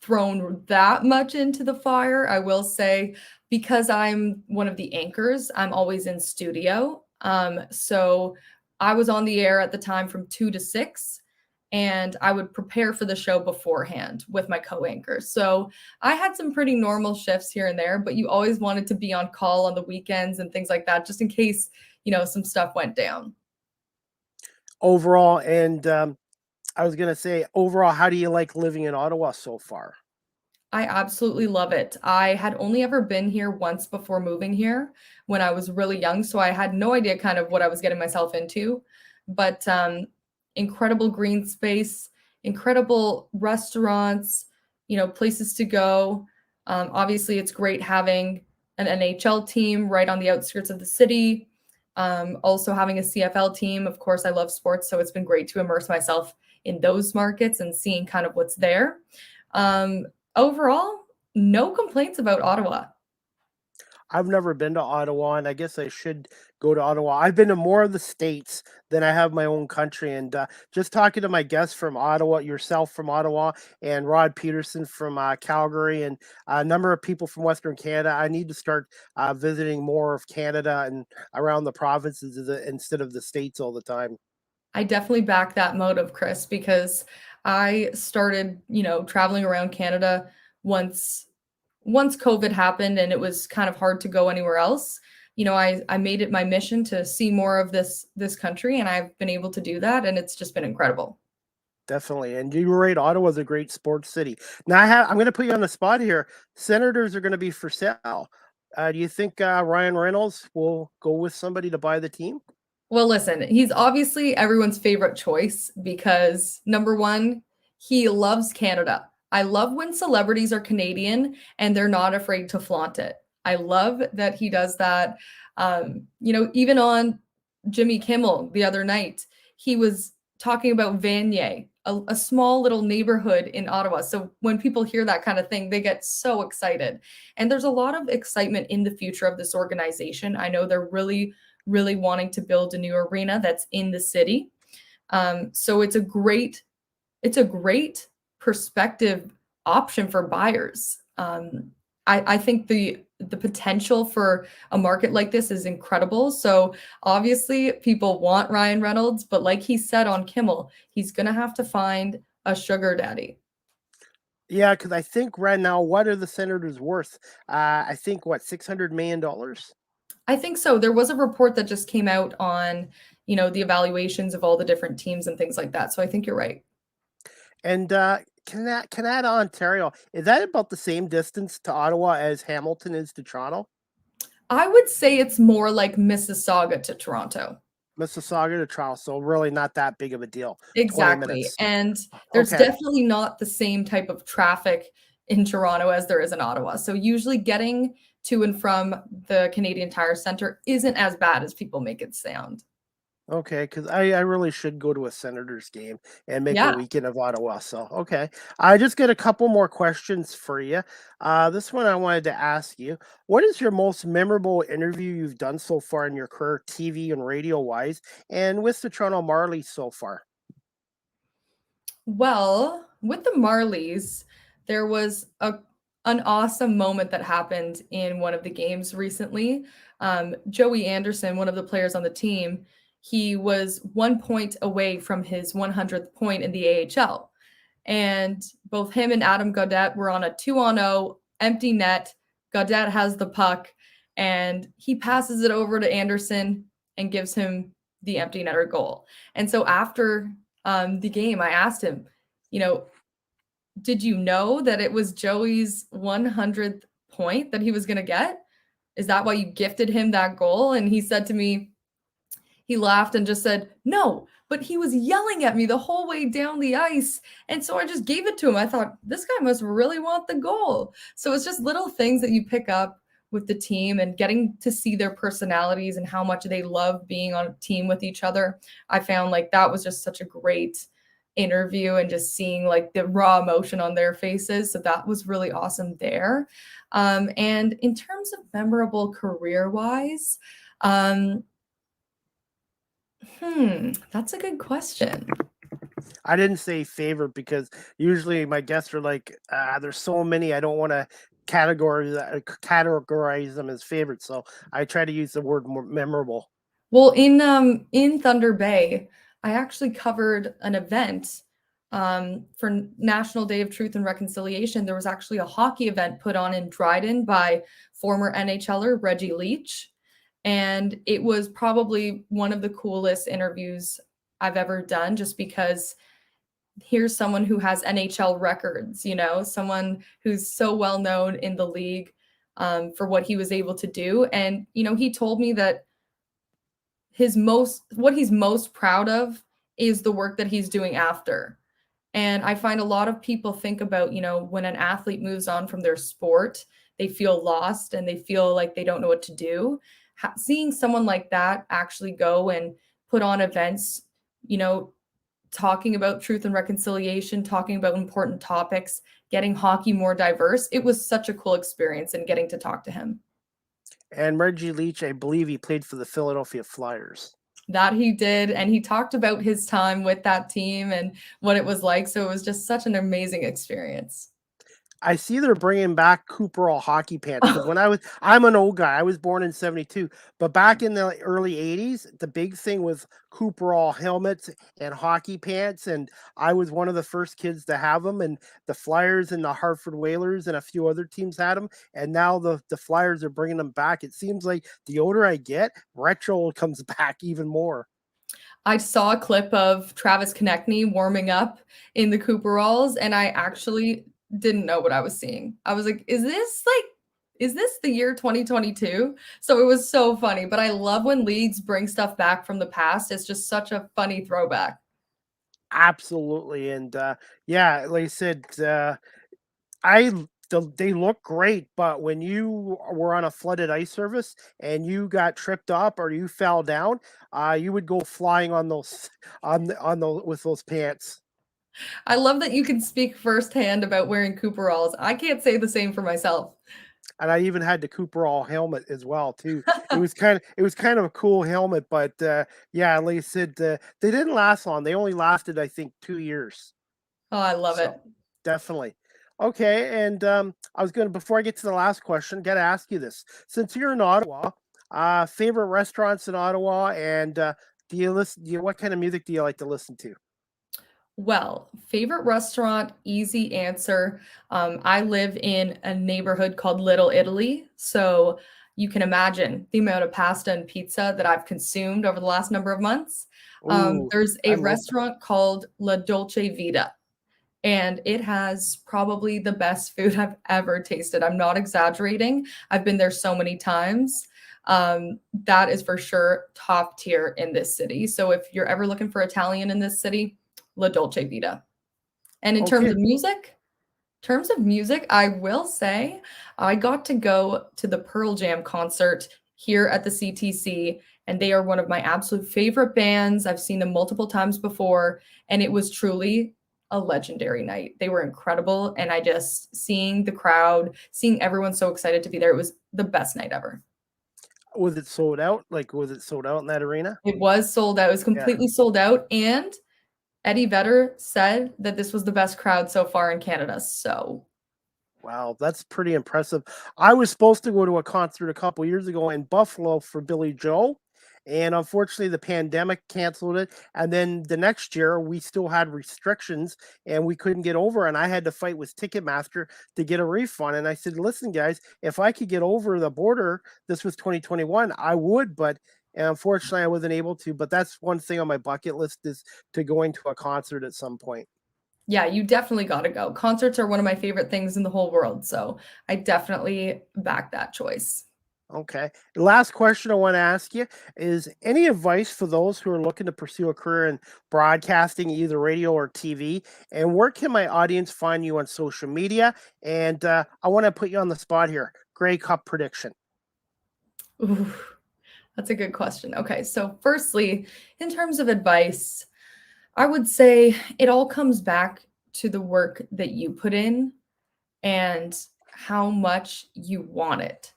thrown that much into the fire. I will say, because I'm one of the anchors, I'm always in studio. So I was on the air at the time from 2 to 6, and I would prepare for the show beforehand with my co-anchors. So I had some pretty normal shifts here and there, but you always wanted to be on call on the weekends and things like that, just in case, some stuff went down. Overall, and I was gonna say, overall, how do you like living in Ottawa so far? I absolutely love it. I had only ever been here once before moving here when I was really young, so I had no idea kind of what I was getting myself into. But incredible green space, incredible restaurants, places to go. Obviously, it's great having an NHL team right on the outskirts of the city. Also having a CFL team. Of course, I love sports, so it's been great to immerse myself in those markets and seeing kind of what's there. Overall, no complaints about Ottawa. I've never been to Ottawa, and I guess I should go to Ottawa. I've been to more of the states than I have my own country. And just talking to my guests from Ottawa, yourself from Ottawa, and Rod Peterson from Calgary, and a number of people from Western Canada, I need to start visiting more of Canada and around the provinces instead of the states all the time. I definitely back that motive, Chris, because I started, traveling around Canada once COVID happened and it was kind of hard to go anywhere else. I made it my mission to see more of this country, and I've been able to do that, and it's just been incredible. Definitely. And you were right, Ottawa's a great sports city. Now I'm going to put you on the spot here. Senators are going to be for sale. Do you think Ryan Reynolds will go with somebody to buy the team? Well, listen, he's obviously everyone's favorite choice because number one, he loves Canada. I love when celebrities are Canadian and they're not afraid to flaunt it. I love that he does that. Even on Jimmy Kimmel the other night, he was talking about Vanier, a small little neighborhood in Ottawa. So when people hear that kind of thing, they get so excited. And there's a lot of excitement in the future of this organization. I know they're really wanting to build a new arena that's in the city. So it's a great perspective option for buyers. I think the potential for a market like this is incredible. So obviously people want Ryan Reynolds, but like he said on Kimmel, he's going to have to find a sugar daddy. Yeah, because I think right now, what are the Senators worth? I think $600 million. I think so. There was a report that just came out on, the evaluations of all the different teams and things like that. So I think you're right. And Canada, Ontario, is that about the same distance to Ottawa as Hamilton is to Toronto? I would say it's more like Mississauga to Toronto. Mississauga to Toronto, so really not that big of a deal. 20 Exactly. minutes. And there's definitely not the same type of traffic in Toronto as there is in Ottawa. So usually getting to and from the Canadian Tire Center isn't as bad as people make it sound. Okay, because I really should go to a Senators game and make a Yeah. weekend of Ottawa. So, okay. I just get a couple more questions for you. This one I wanted to ask you. What is your most memorable interview you've done so far in your career, TV and radio wise, and with the Toronto Marlies so far? Well, with the Marlies, there was an awesome moment that happened in one of the games recently. Joey Anderson, one of the players on the team, he was 1 point away from his 100th point in the AHL. And both him and Adam Gaudette were on a 2-on-0 empty net. Gaudette has the puck and he passes it over to Anderson and gives him the empty netter goal. And so after the game, I asked him, did you know that it was Joey's 100th point that he was going to get? Is that why you gifted him that goal? And he said to me, he laughed and just said, no, but he was yelling at me the whole way down the ice. And so I just gave it to him. I thought, this guy must really want the goal. So it's just little things that you pick up with the team and getting to see their personalities and how much they love being on a team with each other. I found like that was just such a great interview and just seeing like the raw emotion on their faces. So that was really awesome there. And in terms of memorable career-wise, that's a good question. I didn't say favorite because usually my guests are like, there's so many, I don't want to categorize them as favorites. So I try to use the word more memorable. Well, in Thunder Bay, I actually covered an event for National Day of Truth and Reconciliation. There was actually a hockey event put on in Dryden by former NHLer Reggie Leach. And it was probably one of the coolest interviews I've ever done, just because here's someone who has NHL records, someone who's so well known in the league for what he was able to do. And, he told me that what he's most proud of is the work that he's doing after. And I find a lot of people think about, when an athlete moves on from their sport, they feel lost and they feel like they don't know what to do. Seeing someone like that actually go and put on events, talking about truth and reconciliation, talking about important topics, getting hockey more diverse, it was such a cool experience and getting to talk to him. And Reggie Leach, I believe he played for the Philadelphia Flyers. That he did, and he talked about his time with that team and what it was like, so it was just such an amazing experience. I see they're bringing back Cooperall hockey pants because I'm an old guy. I was born in '72, but back in the early '80s, the big thing was Cooperall helmets and hockey pants, and I was one of the first kids to have them. And the Flyers and the Hartford Whalers and a few other teams had them, and now the Flyers are bringing them back. It seems like the older I get, retro comes back even more. I saw a clip of Travis Konechny warming up in the Cooperalls, and I actually didn't know what I was seeing. I was like, is this the year 2022? So it was so funny. But I love when leagues bring stuff back from the past. It's just such a funny throwback. Absolutely, and yeah, like I said, I they look great, but when you were on a flooded ice surface and you got tripped up or you fell down, you would go flying on those on the with those pants. I love that you can speak firsthand about wearing Cooperalls. I can't say the same for myself. And I even had the Cooperall helmet as well too. It was kind of a cool helmet, but yeah, like I said, they didn't last long. They only lasted, I think, 2 years. Oh, I love it. So definitely. Okay, and I was gonna before I get to the last question, gotta ask you this. Since you're in Ottawa, favorite restaurants in Ottawa, and do you listen? What kind of music do you like to listen to? Well, favorite restaurant, easy answer. I live in a neighborhood called Little Italy. So you can imagine the amount of pasta and pizza that I've consumed over the last number of months. Oh, There's I a love. restaurant called La Dolce Vita, and it has probably the best food I've ever tasted. I'm not exaggerating. I've been there so many times. That is for sure top tier in this city. So if you're ever looking for Italian in this city, La Dolce Vita. And in Okay, terms of music, I will say I got to go to the Pearl Jam concert here at the CTC, and they are one of my absolute favorite bands. I've seen them multiple times before, and it was truly a legendary night. They were incredible, and I just seeing the crowd, seeing everyone so excited to be there, it was the best night ever. was it sold out? Like, was it sold out in that arena? It was sold out. It was Yeah. completely sold out, and Eddie Vedder said that this was the best crowd so far in Canada. So, Wow, that's pretty impressive. I was supposed to go to a concert a couple years ago in Buffalo for Billy Joe, and unfortunately the pandemic canceled it. And then the next year we still had restrictions and we couldn't get over, and I had to fight with Ticketmaster to get a refund. And I said, "Listen guys, if I could get over the border, this was 2021, I would, but and unfortunately I wasn't able to, but that's one thing on my bucket list is to going to a concert at some point." yeah, you definitely got to go. Concerts are one of my favorite things in the whole world. So, I definitely back that choice. Okay. The last question I want to ask you is any advice for those who are looking to pursue a career in broadcasting, either radio or TV? And where can my audience find you on social media? And I want to put you on the spot here. Grey Cup prediction. Ooh, that's a good question. Okay, so firstly, in terms of advice, I would say it all comes back to the work that you put in and how much you want it.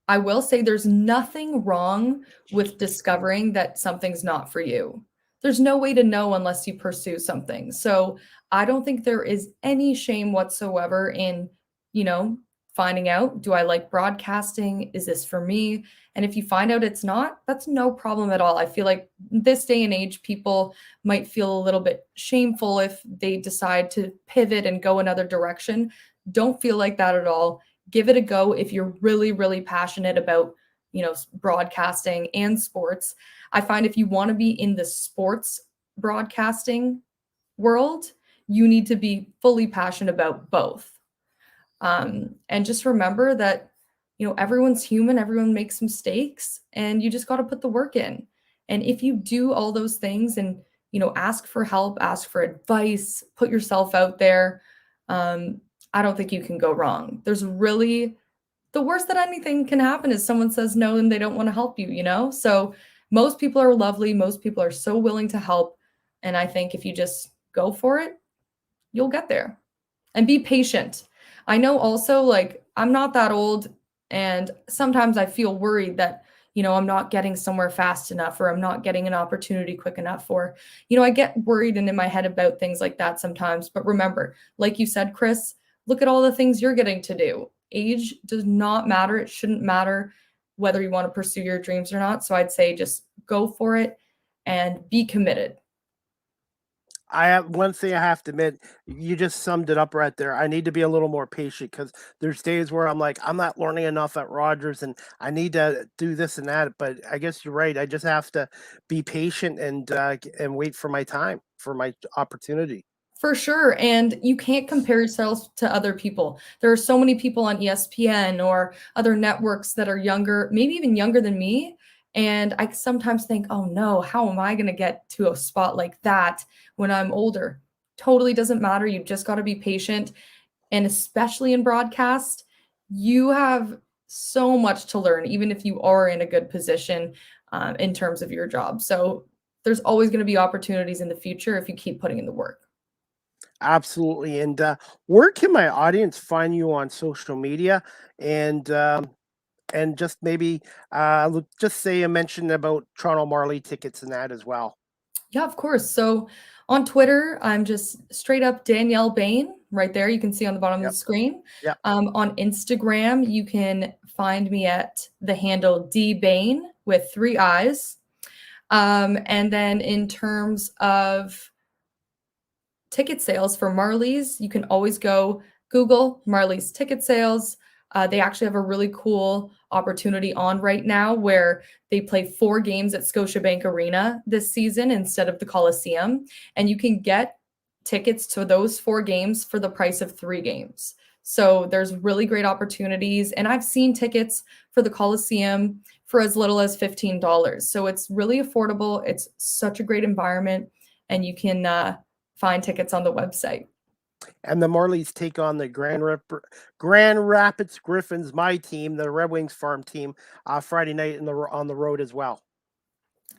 I will say there's nothing wrong with discovering that something's not for you. There's no way to know unless you pursue something. So I don't think there is any shame whatsoever in, you know, finding out, do I like broadcasting? Is this for me? And if you find out it's not, that's no problem at all. I feel like this day and age, people might feel a little bit shameful if they decide to pivot and go another direction. Don't feel like that at all. Give it a go if you're really, really passionate about, broadcasting and sports. I find if you want to be in the sports broadcasting world, you need to be fully passionate about both. And just remember that, everyone's human, everyone makes mistakes, and you just got to put the work in. And if you do all those things and, ask for help, ask for advice, put yourself out there, I don't think you can go wrong. There's really the worst that anything can happen is someone says no and they don't want to help you. So most people are lovely. Most people are so willing to help. And I think if you just go for it, you'll get there and be patient. I know also, like, I'm not that old And sometimes I feel worried that, I'm not getting somewhere fast enough, or I'm not getting an opportunity quick enough, or, I get worried and in my head about things like that sometimes. But remember, like you said, Chris, look at all the things you're getting to do. Age does not matter. It shouldn't matter whether you want to pursue your dreams or not. So I'd say just go for it and be committed. I have one thing I have to admit, you just summed it up right there. I need to be a little more patient because there's days where I'm like, I'm not learning enough at Rogers and I need to do this and that. But I guess you're right. I just have to be patient and wait for my time, for my opportunity. For sure. And you can't compare yourself to other people. There are so many people on ESPN or other networks that are younger, maybe even younger than me. And I sometimes think, oh no, how am I going to get to a spot like that when I'm older? Totally doesn't matter. You've just got to be patient. And especially in broadcast, you have so much to learn, even if you are in a good position in terms of your job. So there's always going to be opportunities in the future if you keep putting in the work. Absolutely. And where can my audience find you on social media? And and just maybe just say a mention about Toronto Marley tickets and that as well. Yeah, of course. So on Twitter, I'm just straight up Danielle Bain right there. You can see on the bottom of Yep. the screen. Yep. On Instagram, you can find me at the handle D Bain with 3 eyes. And then in terms of ticket sales for Marlies, you can always go Google Marlies ticket sales. They actually have a really cool opportunity on right now where they play 4 games at Scotiabank Arena this season instead of the Coliseum. And you can get tickets to those 4 games for the price of 3 games. So there's really great opportunities. And I've seen tickets for the Coliseum for as little as $15. So it's really affordable. It's such a great environment. And you can find tickets on the website. And the Marlies take on the Grand Rapids Griffins, my team, the Red Wings farm team, Friday night on the road as well.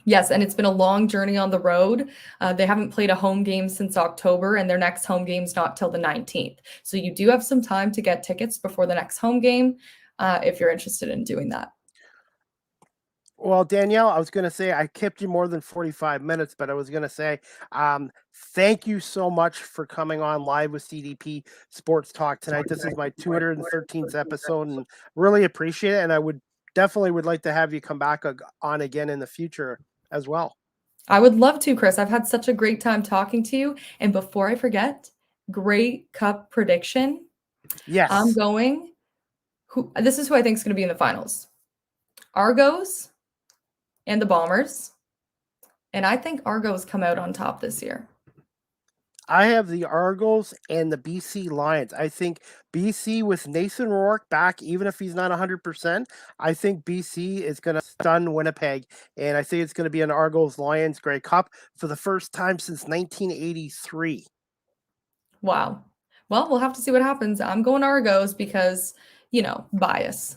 Yes, and it's been a long journey on the road. They haven't played a home game since October, and their next home game's not till the 19th. So you do have some time to get tickets before the next home game if you're interested in doing that. Well, Danielle, I was going to say I kept you more than 45 minutes, but I was going to say thank you so much for coming on live with CDP Sports Talk tonight. This is my 213th episode and really appreciate it. And I would definitely would like to have you come back on again in the future as well. I would love to, Chris. I've had such a great time talking to you. And before I forget, Grey Cup prediction. Yes. I'm going. This is who I think is going to be in the finals. Argos and the Bombers. And I think Argos come out on top this year. I have the Argos and the BC Lions. I think BC with Nathan Rourke back, even if he's not 100%, I think BC is going to stun Winnipeg. And I think it's going to be an Argos Lions Grey Cup for the first time since 1983. Wow. Well, we'll have to see what happens. I'm going Argos because, bias.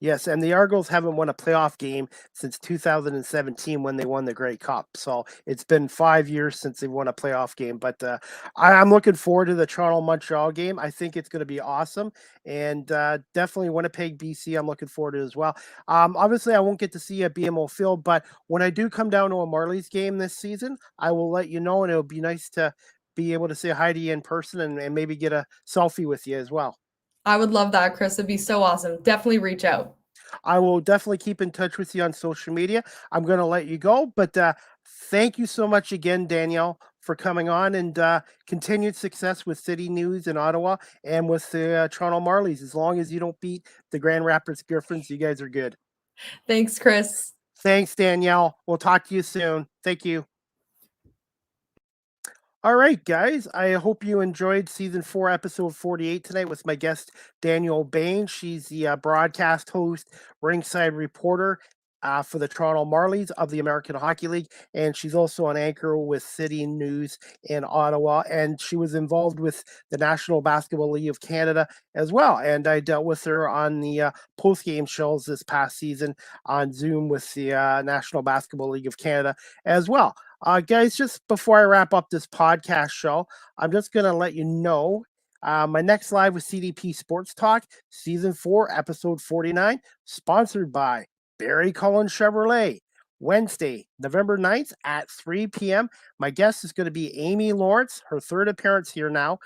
Yes, and the Argos haven't won a playoff game since 2017 when they won the Grey Cup. So it's been 5 years since they won a playoff game. But I'm looking forward to the Toronto-Montreal game. I think it's going to be awesome. And definitely Winnipeg, BC, I'm looking forward to as well. Obviously, I won't get to see you at BMO Field, but when I do come down to a Marlies game this season, I will let you know, and it'll be nice to be able to say hi to you in person and maybe get a selfie with you as well. I would love that, Chris. It'd be so awesome. Definitely reach out. I will definitely keep in touch with you on social media. I'm going to let you go, but thank you so much again, Danielle, for coming on, and continued success with City News in Ottawa and with the Toronto Marlies. As long as you don't beat the Grand Rapids Griffins, you guys are good. Thanks, Chris. Thanks, Danielle. We'll talk to you soon. Thank you. All right, guys. I hope you enjoyed season 4, episode 48 tonight with my guest, Danielle Bain. She's the broadcast host, Rinkside reporter for the Toronto Marlies of the American Hockey League. And she's also an anchor with City News in Ottawa. And she was involved with the National Basketball League of Canada as well. And I dealt with her on the post-game shows this past season on Zoom with the National Basketball League of Canada as well. Guys, just before I wrap up this podcast show, I'm just going to let you know My next live with CDP Sports Talk, Season 4, Episode 49, sponsored by Barry Cullen Chevrolet. Wednesday, November 9th at 3 p.m. My guest is going to be Amy Lawrence, her third appearance here now.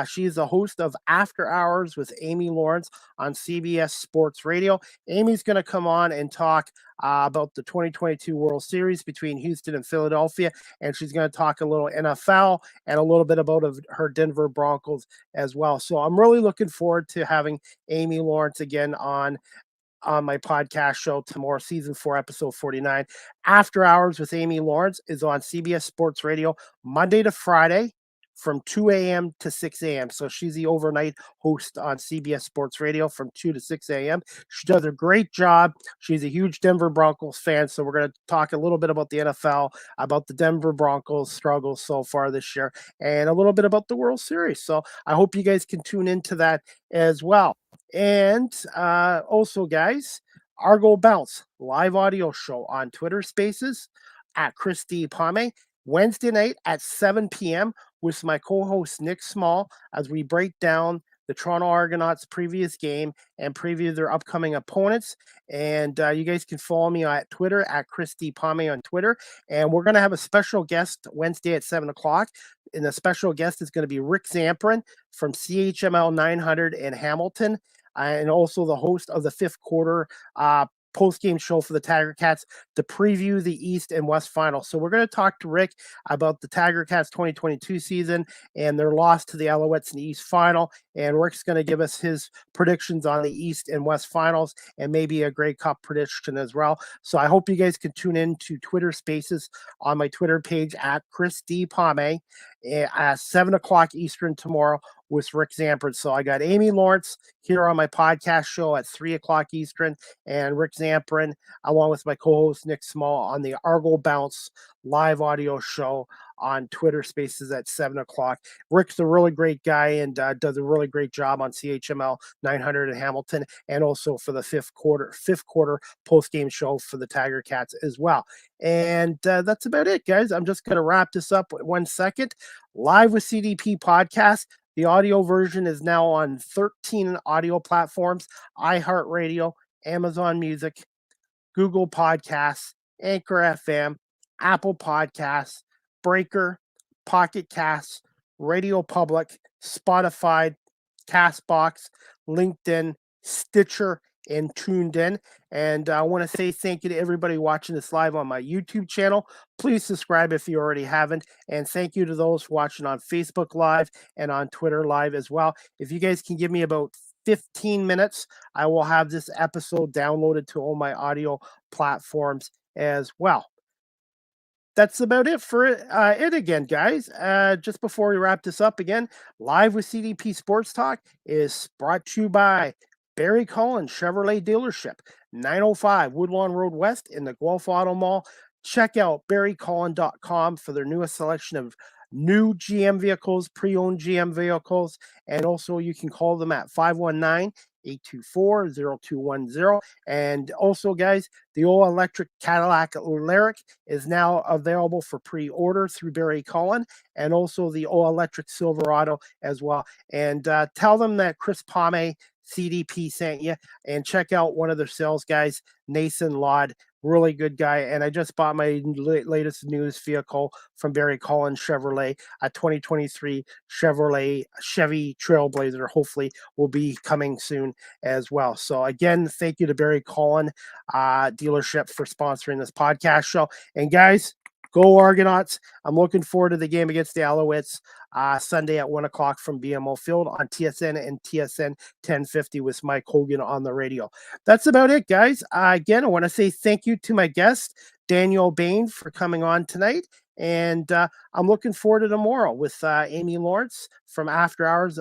She is the host of After Hours with Amy Lawrence on CBS Sports Radio. Amy's going to come on and talk about the 2022 World Series between Houston and Philadelphia, and she's going to talk a little NFL and a little bit about her Denver Broncos as well. So I'm really looking forward to having Amy Lawrence again on my podcast show tomorrow, Season 4, Episode 49. After Hours with Amy Lawrence is on CBS Sports Radio Monday to Friday from 2 a.m. to 6 a.m. So she's the overnight host on CBS Sports Radio from 2 to 6 a.m. She does a great job. She's a huge Denver Broncos fan. So we're going to talk a little bit about the NFL, about the Denver Broncos struggles so far this year, and a little bit about the World Series. So I hope you guys can tune into that as well. And also, guys, Argo Bounce live audio show on Twitter Spaces at Christy Pame Wednesday night at 7 p.m. with my co-host Nick Small as we break down the Toronto Argonauts' previous game and preview their upcoming opponents. And you guys can follow me at Twitter at Christy Pame on Twitter. And we're going to have a special guest Wednesday at 7 o'clock. And the special guest is going to be Rick Zamperin from CHML 900 in Hamilton, and also the host of the fifth quarter post-game show for the Tiger Cats to preview the East and West Finals. So we're going to talk to Rick about the Tiger Cats 2022 season and their loss to the Alouettes in the East Final. And Rick's going to give us his predictions on the East and West Finals and maybe a Grey Cup prediction as well. So I hope you guys can tune in to Twitter Spaces on my Twitter page at Chris D. Pame at 7 o'clock Eastern tomorrow with Rick Zamperin. So I got Amy Lawrence here on my podcast show at 3 o'clock Eastern, and Rick Zamperin, along with my co-host Nick Small, on the Argo Bounce live audio show on Twitter Spaces at 7 o'clock. Rick's a really great guy and does a really great job on CHML 900 in Hamilton, and also for the fifth quarter post-game show for the Tiger Cats as well. And that's about it, guys. I'm just going to wrap this up with 1 second. Live with CDP podcast. The audio version is now on 13 audio platforms: iHeartRadio, Amazon Music, Google Podcasts, Anchor FM, Apple Podcasts, Breaker, Pocket Casts, Radio Public, Spotify, Castbox, LinkedIn, Stitcher, and Tuned In. And I want to say thank you to everybody watching this live on my YouTube channel. Please subscribe if you already haven't. And thank you to those watching on Facebook Live and on Twitter Live as well. If you guys can give me about 15 minutes, I will have this episode downloaded to all my audio platforms as well. That's about it for it again, guys. Just before we wrap this up again, Live with CDP Sports Talk is brought to you by Barry Cullen Chevrolet Dealership, 905 Woodlawn Road West in the Guelph Auto Mall. Check out barrycullen.com for their newest selection of new GM vehicles, pre-owned GM vehicles, and also you can call them at 519-824-0210. And also, guys, the all-electric Cadillac Lyric is now available for pre-order through Barry Cullen, and also the all-electric Silverado as well. And tell them that Chris Pame CDP sent you, and check out one of their sales guys, Nathan Laud. Really good guy. And I just bought my latest news vehicle from Barry Cullen Chevrolet, a 2023 Chevy Trailblazer. Hopefully will be coming soon as well. So again, thank you to Barry Cullen dealership for sponsoring this podcast show. And guys, go Argonauts. I'm looking forward to the game against the Alouettes Sunday at 1 o'clock from BMO Field on TSN and TSN 1050 with Mike Hogan on the radio. That's about it, guys. Again, I want to say thank you to my guest, Danielle Bain, for coming on tonight. And I'm looking forward to tomorrow with Amy Lawrence from After Hours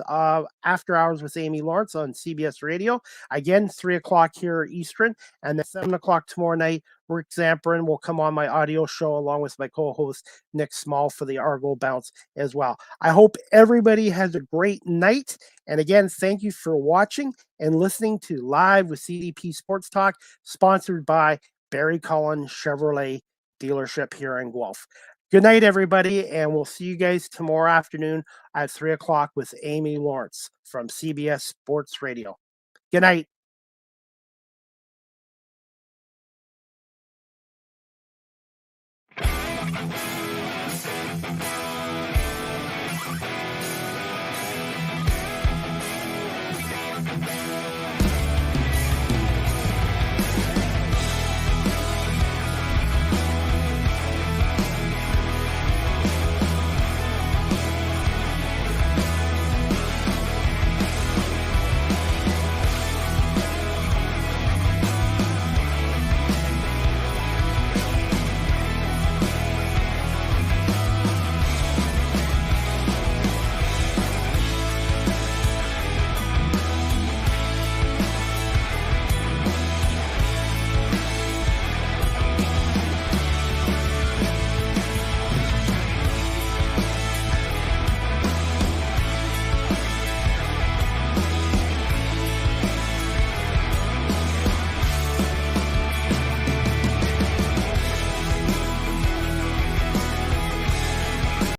with Amy Lawrence on CBS Radio. Again, 3 o'clock here Eastern, and then 7 o'clock tomorrow night, Rick Zamperin will come on my audio show along with my co-host Nick Small for the Argo Bounce as well. I hope everybody has a great night. And again, thank you for watching and listening to Live with CDP Sports Talk, sponsored by Barry Cullen Chevrolet Dealership here in Guelph. Good night, everybody, and we'll see you guys tomorrow afternoon at 3 o'clock with Amy Lawrence from CBS Sports Radio. Good night.